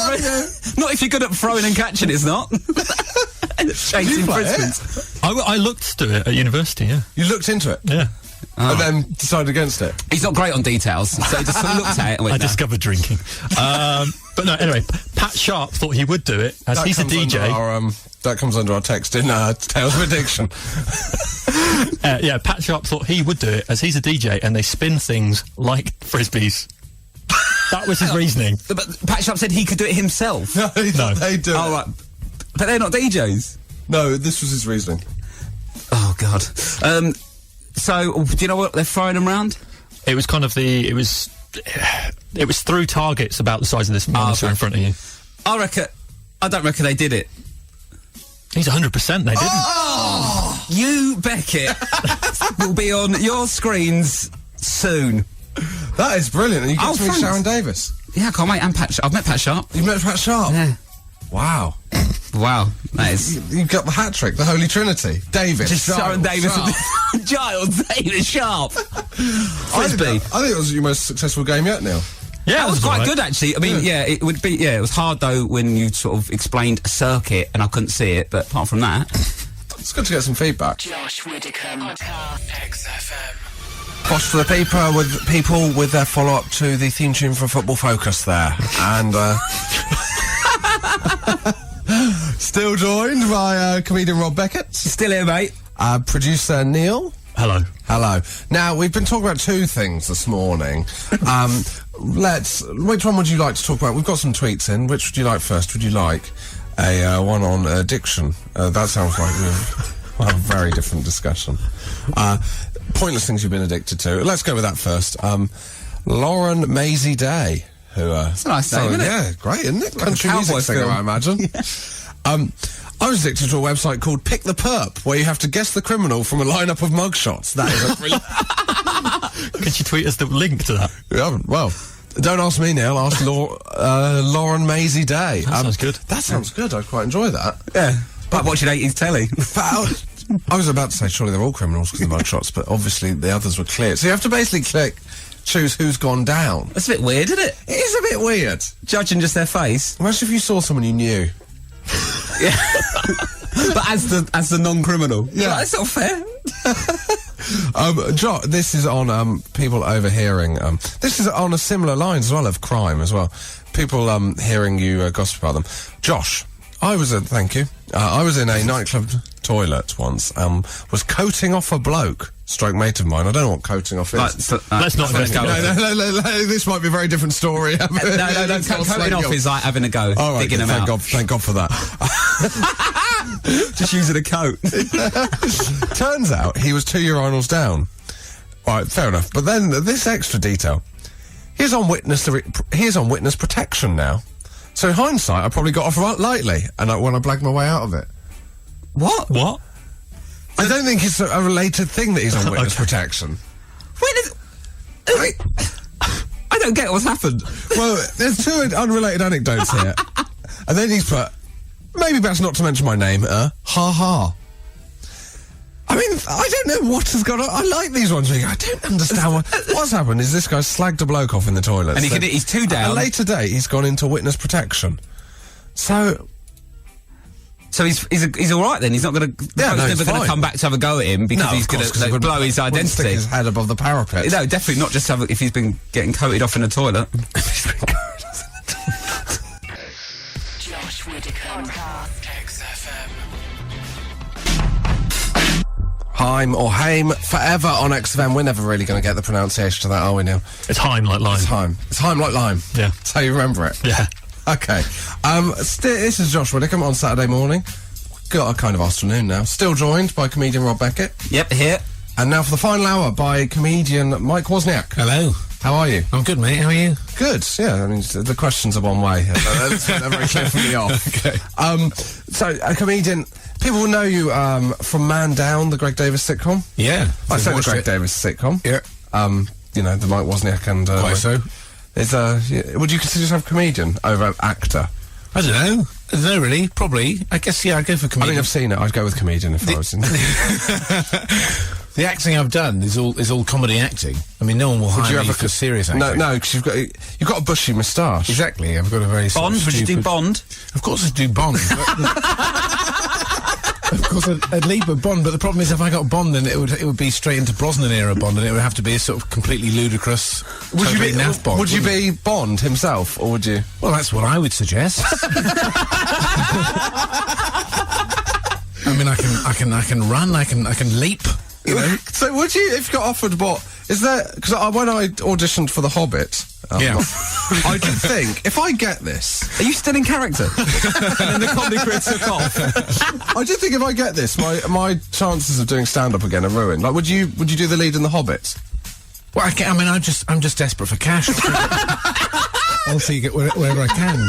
Not if you're good at throwing and catching, it's not. Chasing play it? frisbees. I looked to it at university, yeah. You looked into it? Yeah. And then decided against it? He's not great on details, so he just sort of looked at it and went, I "No." discovered drinking. But no, anyway, Pat Sharp thought he would do it, as he's a DJ. That comes under our text in Tales of Addiction. Yeah, Pat Sharp thought he would do it, as he's a DJ, and they spin things like frisbees. That was his reasoning. But Pat Sharp said he could do it himself. No, they do. Oh, right. But they're not DJs. No, this was his reasoning. Oh, God. So, do you know what they're throwing them around? It was kind of it was through targets about the size of this monitor in front of you. I don't reckon they did it. He's 100% they didn't. Oh! You, Beckett, will be on your screens soon. That is brilliant. And you get to meet thanks. Sharon Davis. Yeah, I can't wait. And I've met Pat Sharp. You met Pat Sharp? Yeah. Wow. Wow. That is... You got the hat trick, the Holy Trinity. Davis, Just Sharon Davis Sharp. and Giles Davis Sharp. Frisbee. I think it was your most successful game yet, Neil. Yeah, That was quite alright. good, actually. I mean, it would be... Yeah, it was hard, though, when you sort of explained a circuit and I couldn't see it, but apart from that... It's good to get some feedback. Josh Widdicombe. XFM. Posh to the people with their follow-up to the theme tune for Football Focus there. And, still joined by comedian Rob Beckett. Still here, mate. Producer Neil. Hello. Hello. Now, we've been talking about two things this morning. Which one would you like to talk about? We've got some tweets in. Which would you like first? Would you like a one on addiction? That sounds like we'll have a very different discussion. Pointless things you've been addicted to. Let's go with that first. Lauren Maisie Day, who It's a nice name, isn't it? Yeah, great, isn't it? Like Country a music cowboy singer, film. I imagine. I was addicted to a website called Pick the Perp, where you have to guess the criminal from a lineup of mugshots. That is a brilliant. Could you tweet us the link to that? Yeah, well, don't ask me, Neil. Ask Lauren Maisie Day. That sounds good. That sounds good. I quite enjoy that. Yeah. But watching 80s telly. But I was about to say, surely they're all criminals because of the mugshots, but obviously the others were clear. So you have to basically choose who's gone down. That's a bit weird, isn't it? It is a bit weird. Judging just their face. Imagine if you saw someone you knew. Yeah. But as the non-criminal. Yeah. Like, that's not fair. This is on people overhearing. This is on a similar lines as well of crime as well. People hearing you gossip about them. Josh, thank you. I was in a nightclub toilet once. Was coating off a bloke. Stroke mate of mine. I don't know what coating off is. Let's not investigate. No, this might be a very different story. No. Coating off is like having a go, all right, digging them out. Thank God for that. Just using a coat. Turns out he was 2 urinals down. All right, fair enough. But then this extra detail. He is on witness protection now. So in hindsight, I probably got off right lightly, and when I blagged my way out of it. What? I don't think it's a related thing that he's on witness protection. I don't get what's happened. Well, there's two unrelated anecdotes here. And then he's put, maybe best not to mention my name, ha ha. I mean, I don't know what has gone on. I like these ones where you go, I don't understand what's happened is this guy slagged a bloke off in the toilet. And he's two down. At a later date, he's gone into witness protection. So he's all right then. He's not going to. Yeah, no, he's never going to come back to have a go at him because he's going to blow his Stick identity. his head above the parapet. No, definitely not. Just if he's been getting coated off in the toilet. Josh Widdicombe. XFM. Heim or Haim forever on XFM. We're never really going to get the pronunciation of that, are we, Neil? It's Heim like lime. It's Heim. It's Heim like lime. Yeah. That's how you remember it. Yeah. Okay. This is Josh Widdicombe on Saturday morning. Got a kind of afternoon now. Still joined by comedian Rob Beckett. Yep, here. And now for the final hour by comedian Mike Wozniak. Hello. How are you? I'm good, mate. How are you? Good. Yeah, I mean, the questions are one way. They're very clear from the off. Okay. So, a comedian, people will know you from Man Down, the Greg Davis sitcom. Yeah. I say the watched Greg it. Davis sitcom. Yeah. You know, the Mike Wozniak and... Quite so. Would you consider yourself a comedian over actor? I don't know. I don't know, really. Probably. I guess, yeah, I'd go for I comedian. mean, I've seen it. I'd go with comedian if I was in... The acting I've done is all comedy acting. I mean, no one will hire me for serious acting. No, because you've got a bushy moustache. Exactly. I've got a very sort Bond? of Would you do stupid- Bond? Of course I'd do Bond. course, I'd lead with Bond, but the problem is if I got Bond, then it would be straight into Brosnan era Bond, and it would have to be a sort of completely ludicrous, totally naff Bond. Would you be Bond himself, or would you? Well, that's what I would suggest. I mean, I can run, I can leap. You know? So would you, if you got offered what? Is there, because when I auditioned for The Hobbit, I did think, if I get this... Are you still in character? And then the comedy career took off. I did think if I get this, my chances of doing stand-up again are ruined. Like, would you do the lead in The Hobbit? Well, I'm just desperate for cash. I'll see you get wherever I can.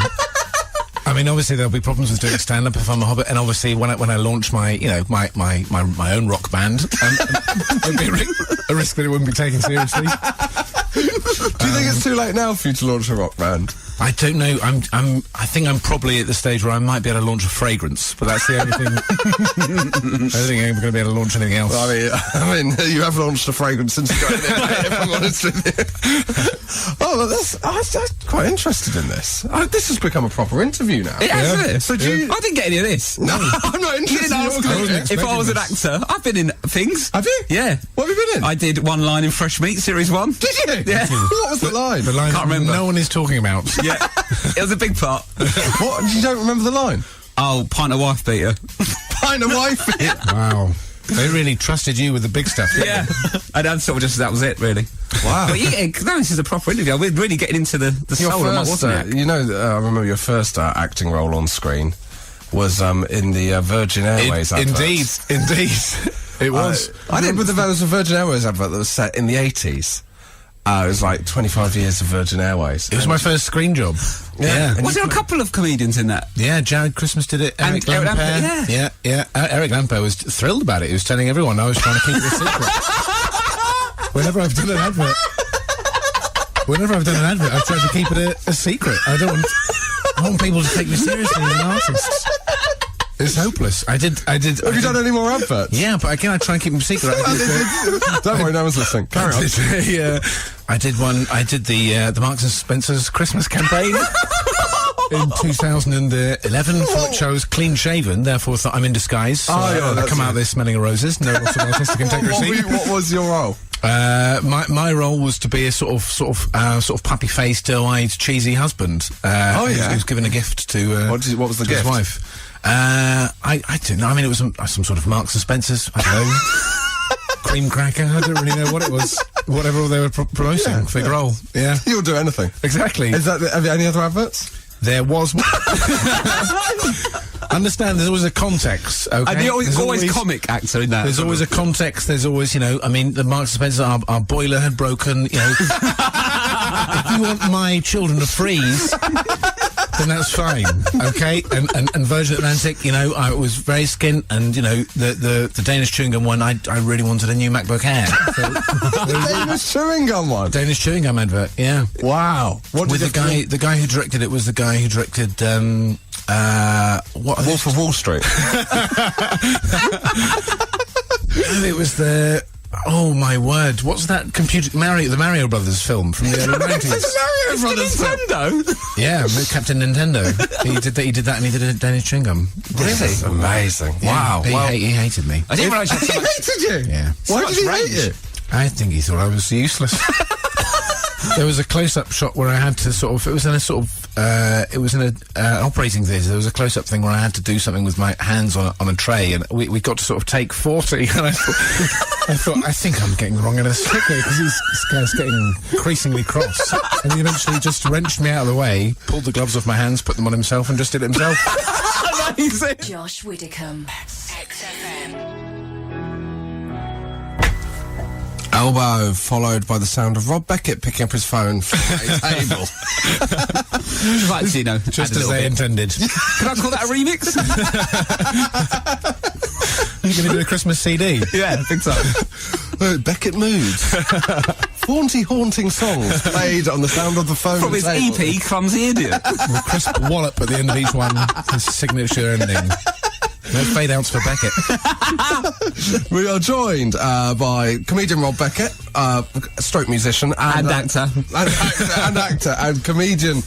I mean, obviously there'll be problems with doing stand-up if I'm a Hobbit, and obviously when I launch my own rock band, there'd be a risk that it wouldn't be taken seriously. Do you think it's too late now for you to launch a rock band? I don't know. I think I'm probably at the stage where I might be able to launch a fragrance, but that's the only thing. I don't think I'm going to be able to launch anything else. I mean, you have launched a fragrance since you got in there, mate, if I'm honest with you. Oh, well, I'm quite interested in this. This has become a proper interview now. It has, isn't it? So do you... I didn't get any of this. No, I'm not interested in your If I was an actor, I've been in things. Have you? Yeah. What have you been in? I did one line in Fresh Meat, Series 1. Did you? Yeah. What was the line? The line Can't remember. no one is talking about. Yeah. It was a big part. What? You don't remember the line? Oh, pint of wife beater. Pint of wife beater. Wow. They really trusted you with the big stuff. Yeah. And then sort of just, that was it, really. Wow. But yeah, no, this is a proper interview. We're really getting into the soul of my Wozniak. You know, I remember your first acting role on screen was in the Virgin Airways advert. Indeed. It was. I did, but there was a Virgin Airways advert that was set in the 80s. It was like 25 years of Virgin Airways. It was my first screen job. Yeah. Was there a couple of comedians in that? Yeah, Jared Christmas did it. Eric Lampere. Yeah. Eric Lampere was thrilled about it. He was telling everyone I was trying to keep it a secret. Whenever I've done an advert, I've tried to keep it a secret. I don't want people to take me seriously as an artist. It's hopeless. I did. Have you done any more adverts? Yeah, but again, I try and keep them secret. Don't worry, no one's listening. Carry on. I did one. I did the Marks and Spencer's Christmas campaign in 2011, for which I was clean shaven. Therefore, thought I'm in disguise. So I come out there smelling of roses. No loss of artistic integrity. What was your role? My role was to be a sort of puppy-faced, doe-eyed, cheesy husband. Who's given a gift to what was the to gift? his wife. I don't know. I mean, it was some sort of Marks and Spencer's. I don't know. Cream cracker. I don't really know what it was. Whatever they were promoting. Fig roll. Yeah. You'll do anything. Exactly. Have you any other adverts? There was. Understand, there's always a context, okay? And you're always comic actor in that. There's always a context, there's always, I mean, the Marks and Spencer, our boiler had broken, If you want my children to freeze, then that's fine, okay? And Virgin Atlantic, I was very skint, and, the Danish chewing gum one, I really wanted a new MacBook Air. The Danish chewing gum one? Danish chewing gum advert, yeah. Wow. With the guy who directed it was the guy who directed, Wolf of Wall Street. It was oh my word! What's that the Mario Brothers film from the early 90s? It's a Mario Brothers Nintendo. Yeah, Captain Nintendo. He did that, and he did a Danish chewing gum. Really? Amazing. Yeah, Wow. He hated me. I didn't realise He hated you? Yeah. Why did he hate you? I think he thought I was useless. There was a close-up shot where I had to it was in an operating theatre. There was a close-up thing where I had to do something with my hands on a tray, and we got to sort of take 40, and I think I'm getting the wrong end of the stick here, because this guy's getting increasingly cross. And he eventually just wrenched me out of the way, pulled the gloves off my hands, put them on himself, and just did it himself. Amazing. Josh Widdicombe, XFM. Elbow, followed by the sound of Rob Beckett picking up his phone from a table. Right, Just as they intended. Can I call that a remix? You're going to do a Christmas CD? Yeah, I think so. Beckett Moods. Haunting songs played on the sound of the phone. From his table. EP, Clumsy Idiot. With a crisp wallop at the end of each one. His signature ending. No fade outs for Beckett. We are joined by comedian Rob Beckett, stroke musician And actor. And actor and comedian,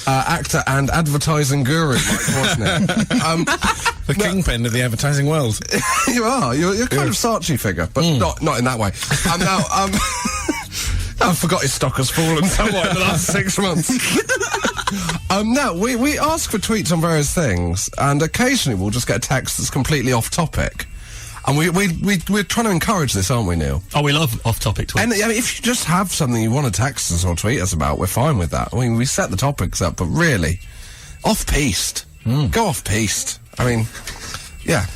actor and advertising guru Mike Wozniak. The kingpin of the advertising world. You are. You're kind of Saatchi figure, but not in that way. And now, I forgot his stock has fallen somewhat in the last 6 months. Now, we ask for tweets on various things, and occasionally we'll just get a text that's completely off topic. And we're trying to encourage this, aren't we, Neil? Oh, we love off-topic tweets. And I mean, if you just have something you want to text us or tweet us about, we're fine with that. I mean, we set the topics up, but really, off-piste. Go off-piste. I mean, yeah.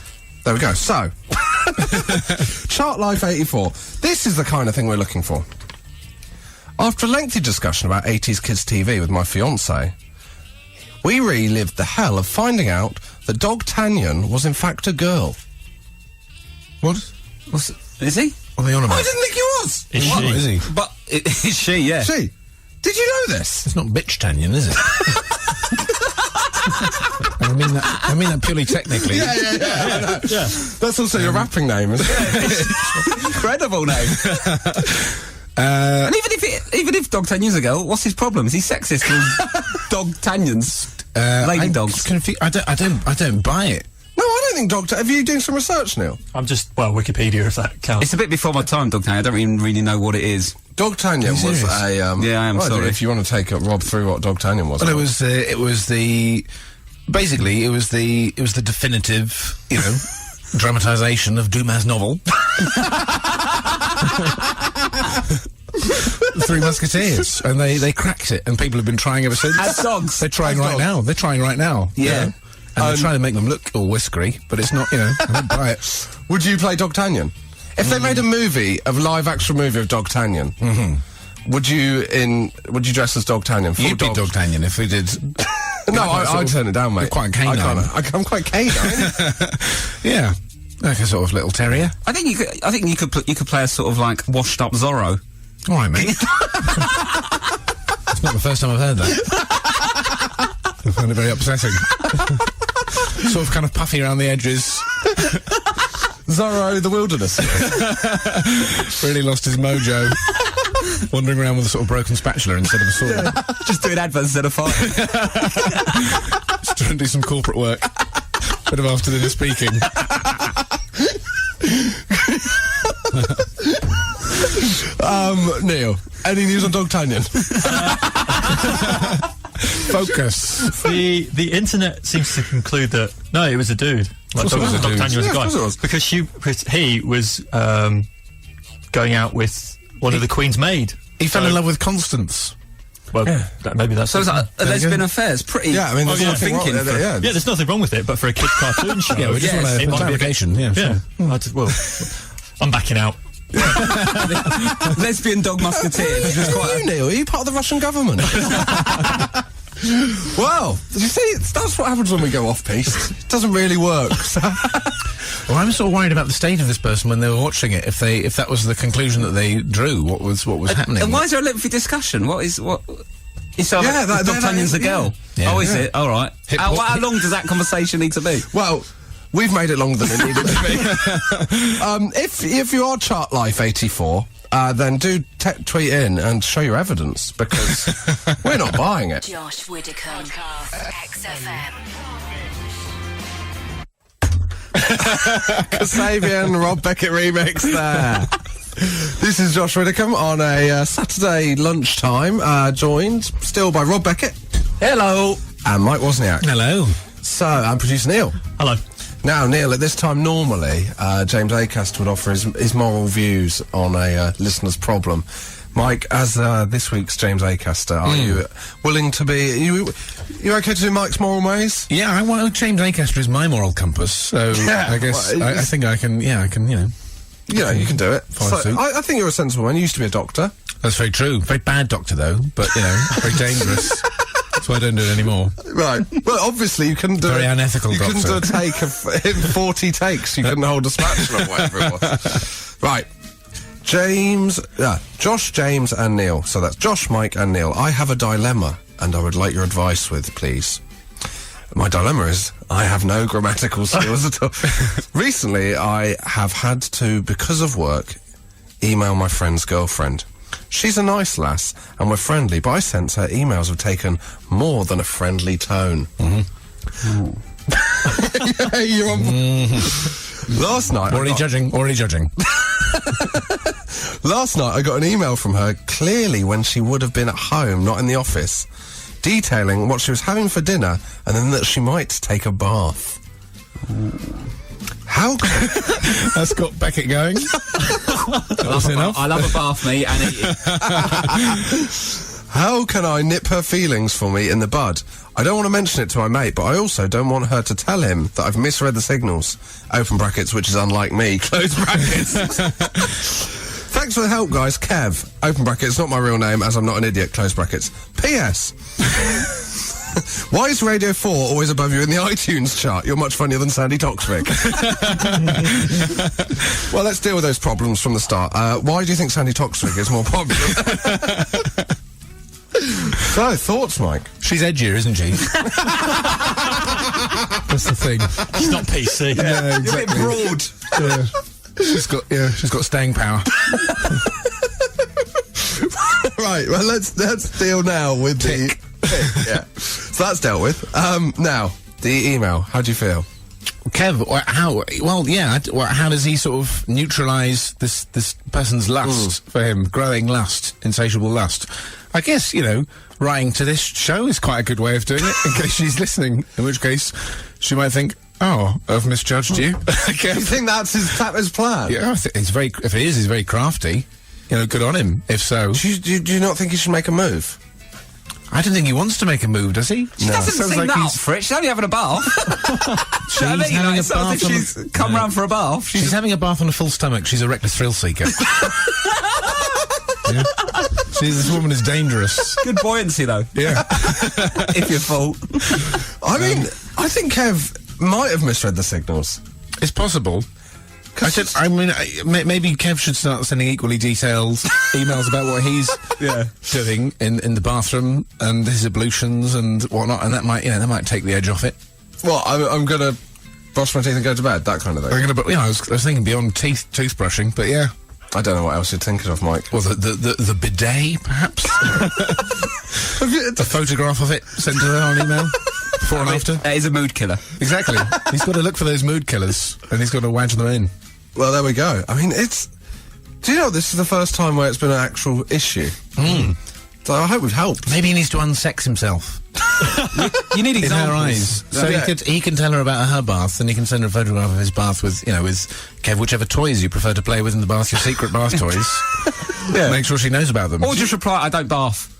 There we go. So, Chart Life 84. This is the kind of thing we're looking for. After a lengthy discussion about 80s kids TV with my fiancé, we relived the hell of finding out that Dog Tanyan was in fact a girl. What? Is he? What are they on about? I didn't think he was! Is What? she? Is he? But is she? Yeah. She? Did you know this? It's not Bitch Tanyan, is it? I mean that purely technically. Yeah. That's also your rapping name, isn't it? Incredible name. And even if Dog Tanyan's a girl, what's his problem? Is he sexist with Dog Tanyans? Lady dogs. I don't buy it. No, I don't think Dog Tanyan... Have you doing some research, Neil? I'm just, Wikipedia, if that counts. It's a bit before my time, Dog Tanyan. I don't even really know what it is. Dog Tanyan was serious? a... Yeah, I am sorry. If you want to take Rob through what Dog Tanyan was. Well, it was the definitive, dramatisation of Dumas' novel. The Three Musketeers, and they cracked it, and people have been trying ever since. As dogs. They're trying right now. They're trying right now. Yeah. And they're trying to make them look all whiskery, but it's not. I don't buy it. Would you play Dog Tanyan? If they made a live-action movie of Dog Tanyan, would you dress as Dog Tanyan? You'd be Dog Tanyan if we did. No, I'd turn it down, mate. You're quite canine. I'm quite canine. Yeah, like a sort of little terrier. I think you could play a sort of like washed-up Zorro. All right, mate. It's not the first time I've heard that. I find it very upsetting. Sort of kind of puffy around the edges. Zorro the Wilderness. Really lost his mojo. Wandering around with a sort of broken spatula instead of a sword. Just doing adverts instead of fighting. Just trying to do some corporate work. Bit of after-dinner speaking. Neil, any news on Dog Tanyan? Focus. The internet seems to conclude that no, it was a dude. Like Of course it was a Dog dude. Tanyan was Yeah, a guy of course it was. because he was going out with one of the Queen's maid. He fell in love with Constance. Well, maybe that's So it's like a lesbian affair. It's pretty. Yeah, I mean, there's nothing wrong with it, yeah. there's nothing wrong with it, but for a kids' cartoon show, Yeah, we just yes, want it a might be a bit- clarification. Yeah, sure. I'm backing out. Lesbian dog musketeers. Which is quite you, Neil? Are you part of the Russian government? Well, you see, that's what happens when we go off-piste. It doesn't really work. Well, I'm sort of worried about the state of this person when they were watching it. If that was the conclusion that they drew, what was happening? And why is there a lengthy discussion? What? So Yeah, Dog Tanyan's a girl. Yeah. Oh, is it? All right. Hip How hop. long does that conversation need to be? Well, we've made it longer than it needed to be. If you are Chart Life 84, then do tweet in and show your evidence, because we're not buying it. Josh Widdicombe. XFM. Kasabian Rob Beckett remix there. This is Josh Widdicombe on a Saturday lunchtime, joined still by Rob Beckett. Hello. And Mike Wozniak. Hello. So, I'm producer Neil. Hello. Now, Neil, at this time normally, James Acaster would offer his moral views on a listener's problem. Mike, as this week's James Acaster, are you willing to be... You okay to do Mike's moral ways? Yeah, well, James Acaster is my moral compass, so Yeah, I guess well, I think I can. Yeah, I can. Yeah, you can do it. Follow suit. I think you're a sensible man. You used to be a doctor. That's very true. Very bad doctor, though, but very dangerous. That's why I don't do it anymore. Right. Well, obviously you couldn't do Very unethical You couldn't do doctor. a take of in 40 takes. You couldn't hold a spatula or whatever it was. Right. Josh, James and Neil. So that's Josh, Mike and Neil. I have a dilemma and I would like your advice with, please. My dilemma is I have no grammatical skills at all. Recently, I have had to, because of work, email my friend's girlfriend. She's a nice lass, and we're friendly, but I sense her emails have taken more than a friendly tone. Yeah, you're on. Last night, Already judging. Last night I got an email from her, clearly when she would have been at home, not in the office, detailing what she was having for dinner and then that she might take a bath. How? That's got Beckett going. That's enough. I love a bath, mate, and eat it. How can I nip her feelings for me in the bud? I don't want to mention it to my mate, but I also don't want her to tell him that I've misread the signals. Open brackets, which is unlike me. Close brackets. Thanks for the help, guys. Kev. Open brackets, not my real name, as I'm not an idiot. Close brackets. P.S. Why is Radio 4 always above you in the iTunes chart? You're much funnier than Sandy Toksvig. Well, let's deal with those problems from the start. Why do you think Sandy Toksvig is more popular? So, thoughts, Mike? She's edgier, isn't she? That's the thing. She's not PC. Yeah, exactly. You're a bit broad. Yeah. She's got staying power. Right, well, let's deal now with the... Yeah. So that's dealt with. Now, the email. How do you feel? Kev, how? Well, yeah. How does he sort of neutralise this person's lust for him, growing lust, insatiable lust? I guess, writing to this show is quite a good way of doing it, in case she's listening. In which case, she might think, "Oh, I've misjudged you." You think that's his plan? Yeah, I think it's very. If it is, he's very crafty. Good on him. If so, Do you not think he should make a move? I don't think he wants to make a move, does he? She doesn't Sounds seem like that he's- up for it. She's only having a bath. She's having a It's not bath as if on a- she's come round for a bath. She's having a bath on a full stomach. She's a reckless thrill seeker. Yeah. This woman is dangerous. Good buoyancy, though. Yeah. If you're full. I mean, I think Kev might have misread the signals. It's possible. Maybe Kev should start sending equally detailed emails about what he's doing in the bathroom and his ablutions and whatnot, and that might take the edge off it. Well, I'm gonna brush my teeth and go to bed, that kind of thing. I was thinking beyond toothbrushing, but yeah. I don't know what else you're thinking of, Mike. Well, the bidet, perhaps. A photograph of it sent to her on email. Before and after. That is a mood killer. Exactly. He's got to look for those mood killers, and he's got to wedge them in. Well, there we go. I mean, do you know this is the first time where it's been an actual issue? So I hope we've helped. Maybe he needs to unsex himself. You need In examples. her eyes. So he can tell her about her bath, and he can send her a photograph of his bath with Kev, whichever toys you prefer to play with in the bath, your secret bath toys. Yeah. Make sure she knows about them. Or just reply, I don't bath.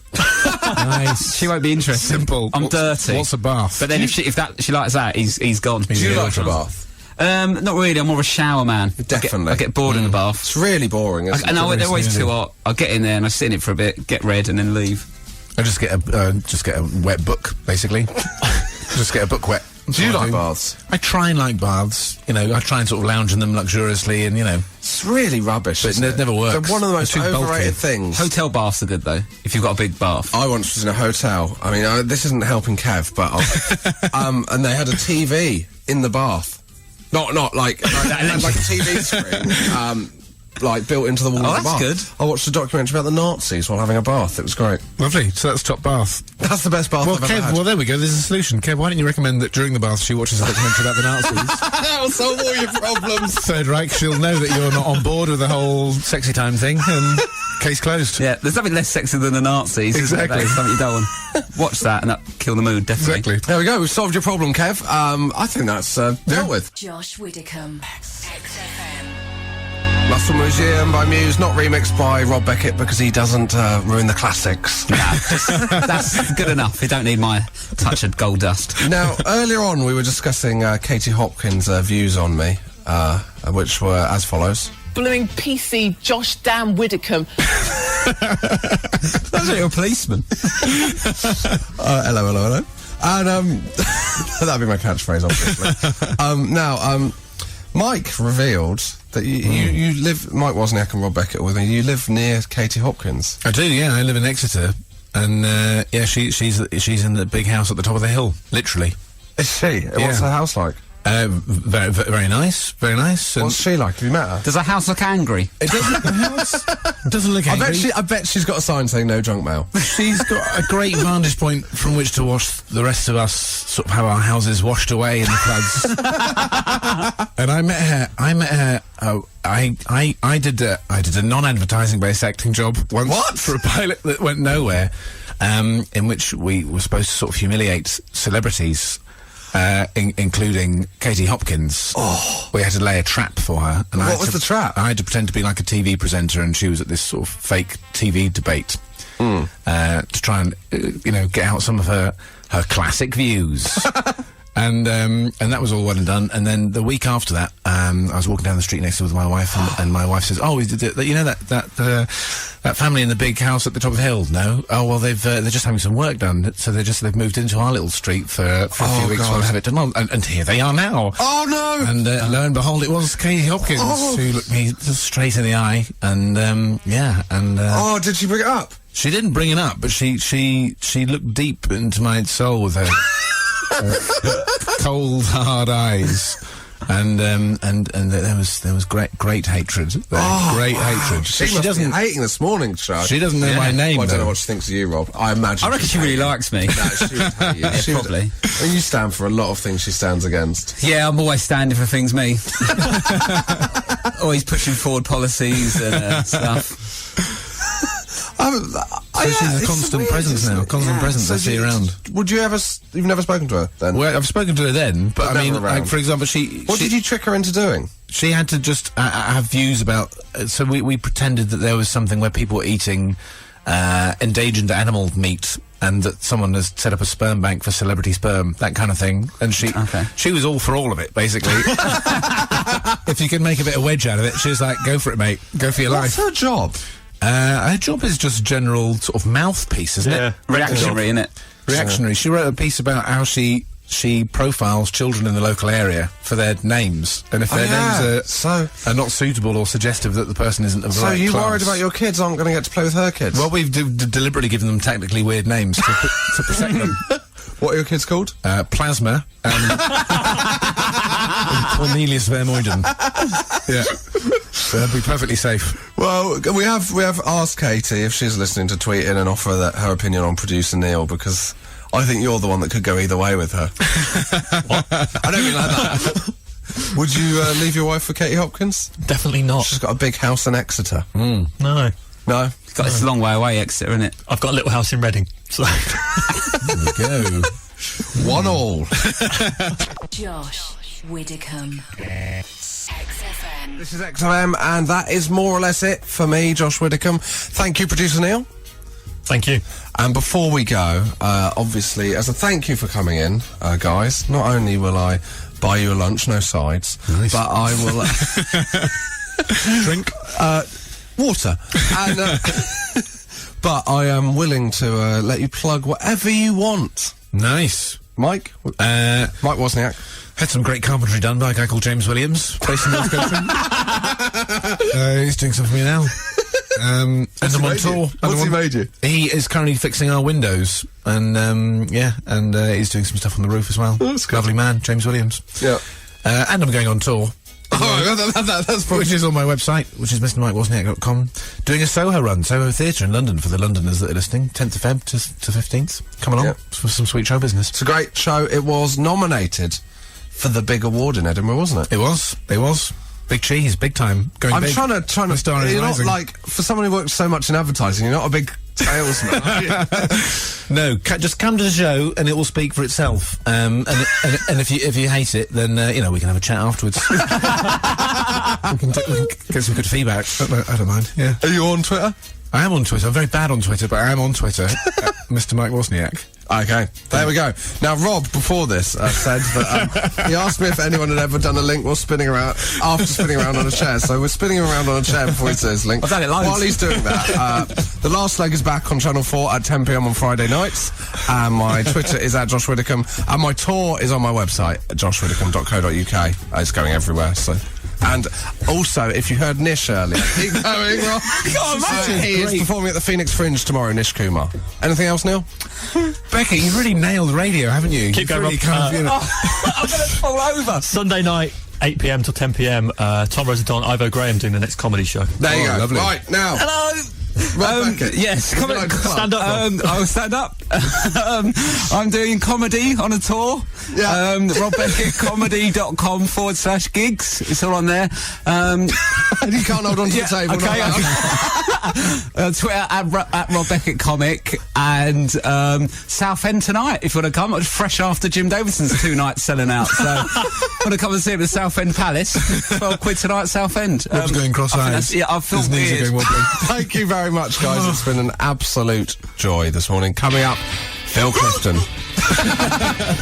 Nice. She won't be interested. Simple. I'm dirty. What's a bath? But then if she likes that, he's gone. Do you like a bath? Not really. I'm more of a shower man. Definitely. I get bored in the bath. It's really boring, isn't it? And they're always Seriously. too hot. I'll get in there and I sit in it for a bit, get red, and then leave. I just get a wet book, basically. Just get a book wet. Do you That's what I like baths? I try and like baths. I try and sort of lounge in them luxuriously, and It's really rubbish. But it never works. They're one of the most They're too bulky. overrated things. Hotel baths are good though, if you've got a big bath. I once was in a hotel. I mean, this isn't helping Kev, but and they had a TV in the bath. Not like a TV screen. Like built into the wall of the that's bath. good. I watched a documentary about the Nazis while having a bath. It was great. Lovely. So that's top bath. That's the best bath Well, I've ever Kev, had. well, there we go. There's a solution. Kev, why don't you recommend that during the bath she watches a documentary about the Nazis? That'll solve all your problems. Third Reich, she'll know that you're not on board with the whole sexy time thing, and case closed. Yeah, there's nothing less sexy than the Nazis. Exactly. That's something you don't want. Watch that and that kill the mood, definitely. Exactly. There we go. We've solved your problem, Kev. I think that's dealt with. Josh Widdicombe. XFM. Muscle Museum by Muse, not remixed by Rob Beckett because he doesn't ruin the classics. That's good enough. You don't need my touch of gold dust. Now, earlier on we were discussing Katie Hopkins' views on me, which were as follows. Blooming PC Josh Dan Widdicombe. That's like a policeman. Hello. And that'd be my catchphrase, obviously. Now, Mike revealed that you live. Mike Wozniak and Rob Beckett with me. You live near Katie Hopkins. I do, yeah. I live in Exeter, and she's in the big house at the top of the hill, literally. Is she? What's her house like? Very, very nice, very nice. And What's she like? Have you met her? Does her house look angry? it doesn't look angry. I bet she's got a sign saying no junk mail. She's got a great vantage point from which to watch the rest of us sort of have our houses washed away in the floods. And I met her. I did a non-advertising based acting job once. What? For a pilot that went nowhere, in which we were supposed to sort of humiliate celebrities. Including Katie Hopkins. Oh. We had to lay a trap for her. And What was the trap? I had to pretend to be like a TV presenter, and she was at this sort of fake TV debate to try and, get out some of her classic views. And that was all well and done. And then the week after that, I was walking down the street next door with my wife, and my wife says, "Oh, that family in the big house at the top of the hill? No. Oh, well, they're just having some work done, so they've moved into our little street for a few weeks while they have it done. And here they are now. Oh no! And lo and behold, it was Katie Hopkins who looked me just straight in the eye, and oh, did she bring it up? She didn't bring it up, but she looked deep into my soul with her. Cold, hard eyes, and there was great hatred. Great hatred. She must be hating this morning, Charles. She doesn't know my name. Well, I don't though. know what she thinks of you, Rob. I imagine. I reckon she really likes me. No, she would hate you. She would- probably. I mean, you stand for a lot of things she stands against. Yeah, I'm always standing for things me. Always pushing forward policies and stuff. So she's a constant presence now. Constant presence. I see her around. Would you ever? You've never spoken to her then? Well, I've spoken to her then, but I mean, never around. like, for example, What did you trick her into doing? She had to just have views about. So we pretended that there was something where people were eating endangered animal meat, and that someone has set up a sperm bank for celebrity sperm, that kind of thing. And she was all for all of it, basically. If you could make a bit of wedge out of it, she was like, "Go for it, mate. Go for your life." What's her job? Her job is just general sort of mouthpiece, isn't it? Reactionary, innit? Reactionary. She wrote a piece about how she profiles children in the local area for their names, and if their names are not suitable or suggestive that the person isn't of the right So you class. worried about your kids aren't going to get to play with her kids? Well, we've deliberately given them technically weird names to protect them. What are your kids called? Plasma and Cornelius Vermeulen. Yeah. They'll be perfectly safe. Well, we have asked Katie if she's listening to tweet in and offer her opinion on producer Neil, because I think you're the one that could go either way with her. I don't mean like that. Would you leave your wife for Katie Hopkins? Definitely not. She's got a big house in Exeter. No. No? It's got this long way away, Exeter, isn't it? I've got a little house in Reading, so... There we go. 1-1. Josh Widdicombe. XFM. This is XFM, and that is more or less it for me, Josh Widdicombe. Thank you, producer Neil. Thank you. And before we go, obviously, as a thank you for coming in, guys, not only will I buy you a lunch, no sides, Nice. but I will... Drink. Water. And, but I am willing to let you plug whatever you want. Nice. Mike? Mike Wozniak. Had some great carpentry done by a guy called James Williams, based in North Country. He's doing something for me now. And I'm on tour. What's he made you? He is currently fixing our windows, and he's doing some stuff on the roof as well. That's good. Lovely man, James Williams. Yeah. And I'm going on tour. That's probably... Which is on my website, which is MrMikeWozniak.com. Doing a Soho Theatre in London for the Londoners that are listening, 10th of Feb to 15th. Come along for some sweet show business. It's a great show. It was nominated for the big award in Edinburgh, wasn't it? It was. Big cheese, big time. Going I'm big. trying to. The star is You're not rising. like, for someone who works so much in advertising, you're not a big salesman, are you? No, just come to the show and it will speak for itself. And if you hate it, then we can have a chat afterwards. we can get some good feedback. I don't mind. Yeah. Are you on Twitter? I am on Twitter. I'm very bad on Twitter, but I am on Twitter. Mr. Mike Wozniak. Okay, there we go. Now, Rob, before this, said that he asked me if anyone had ever done a link while spinning around, after spinning around on a chair. So we're spinning around on a chair before he says link. I've done it loads. While he's doing that, the last leg is back on Channel 4 at 10 p.m. on Friday nights. And my Twitter is at Josh Widdicombe. And my tour is on my website, joshwiddicombe.co.uk. It's going everywhere, so... And also, if you heard Nish earlier, keep going, Rob. He is performing at the Phoenix Fringe tomorrow, Nish Kumar. Anything else, Neil? Beckett, you've really nailed radio, haven't you? Keep You've going, really Rob. kind of, you know, I'm going to fall over. Sunday night, 8 p.m. till 10 p.m. Tom Rosenthal and Ivo Graham doing the next comedy show. There you go. lovely. Right, now. Hello. Rob Beckett. Yes, come on, Stand up, Rob. I'll stand up. I'm doing comedy on a tour. Yeah. RobBeckettComedy.com/gigs. It's all on there. You can't hold on to the table. Okay. Twitter at Rob Beckett Comic, and Southend tonight if you want to come. It's fresh after Jim Davidson's 2 nights selling out, so want to come and see him at Southend Palace. £12 tonight, Southend. Rob's going cross-eyed. Yeah, I feel His knees weird. are going wobbly. Thank you very much, guys. It's been an absolute joy this morning. Coming up, Phil Clifton.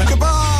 Goodbye.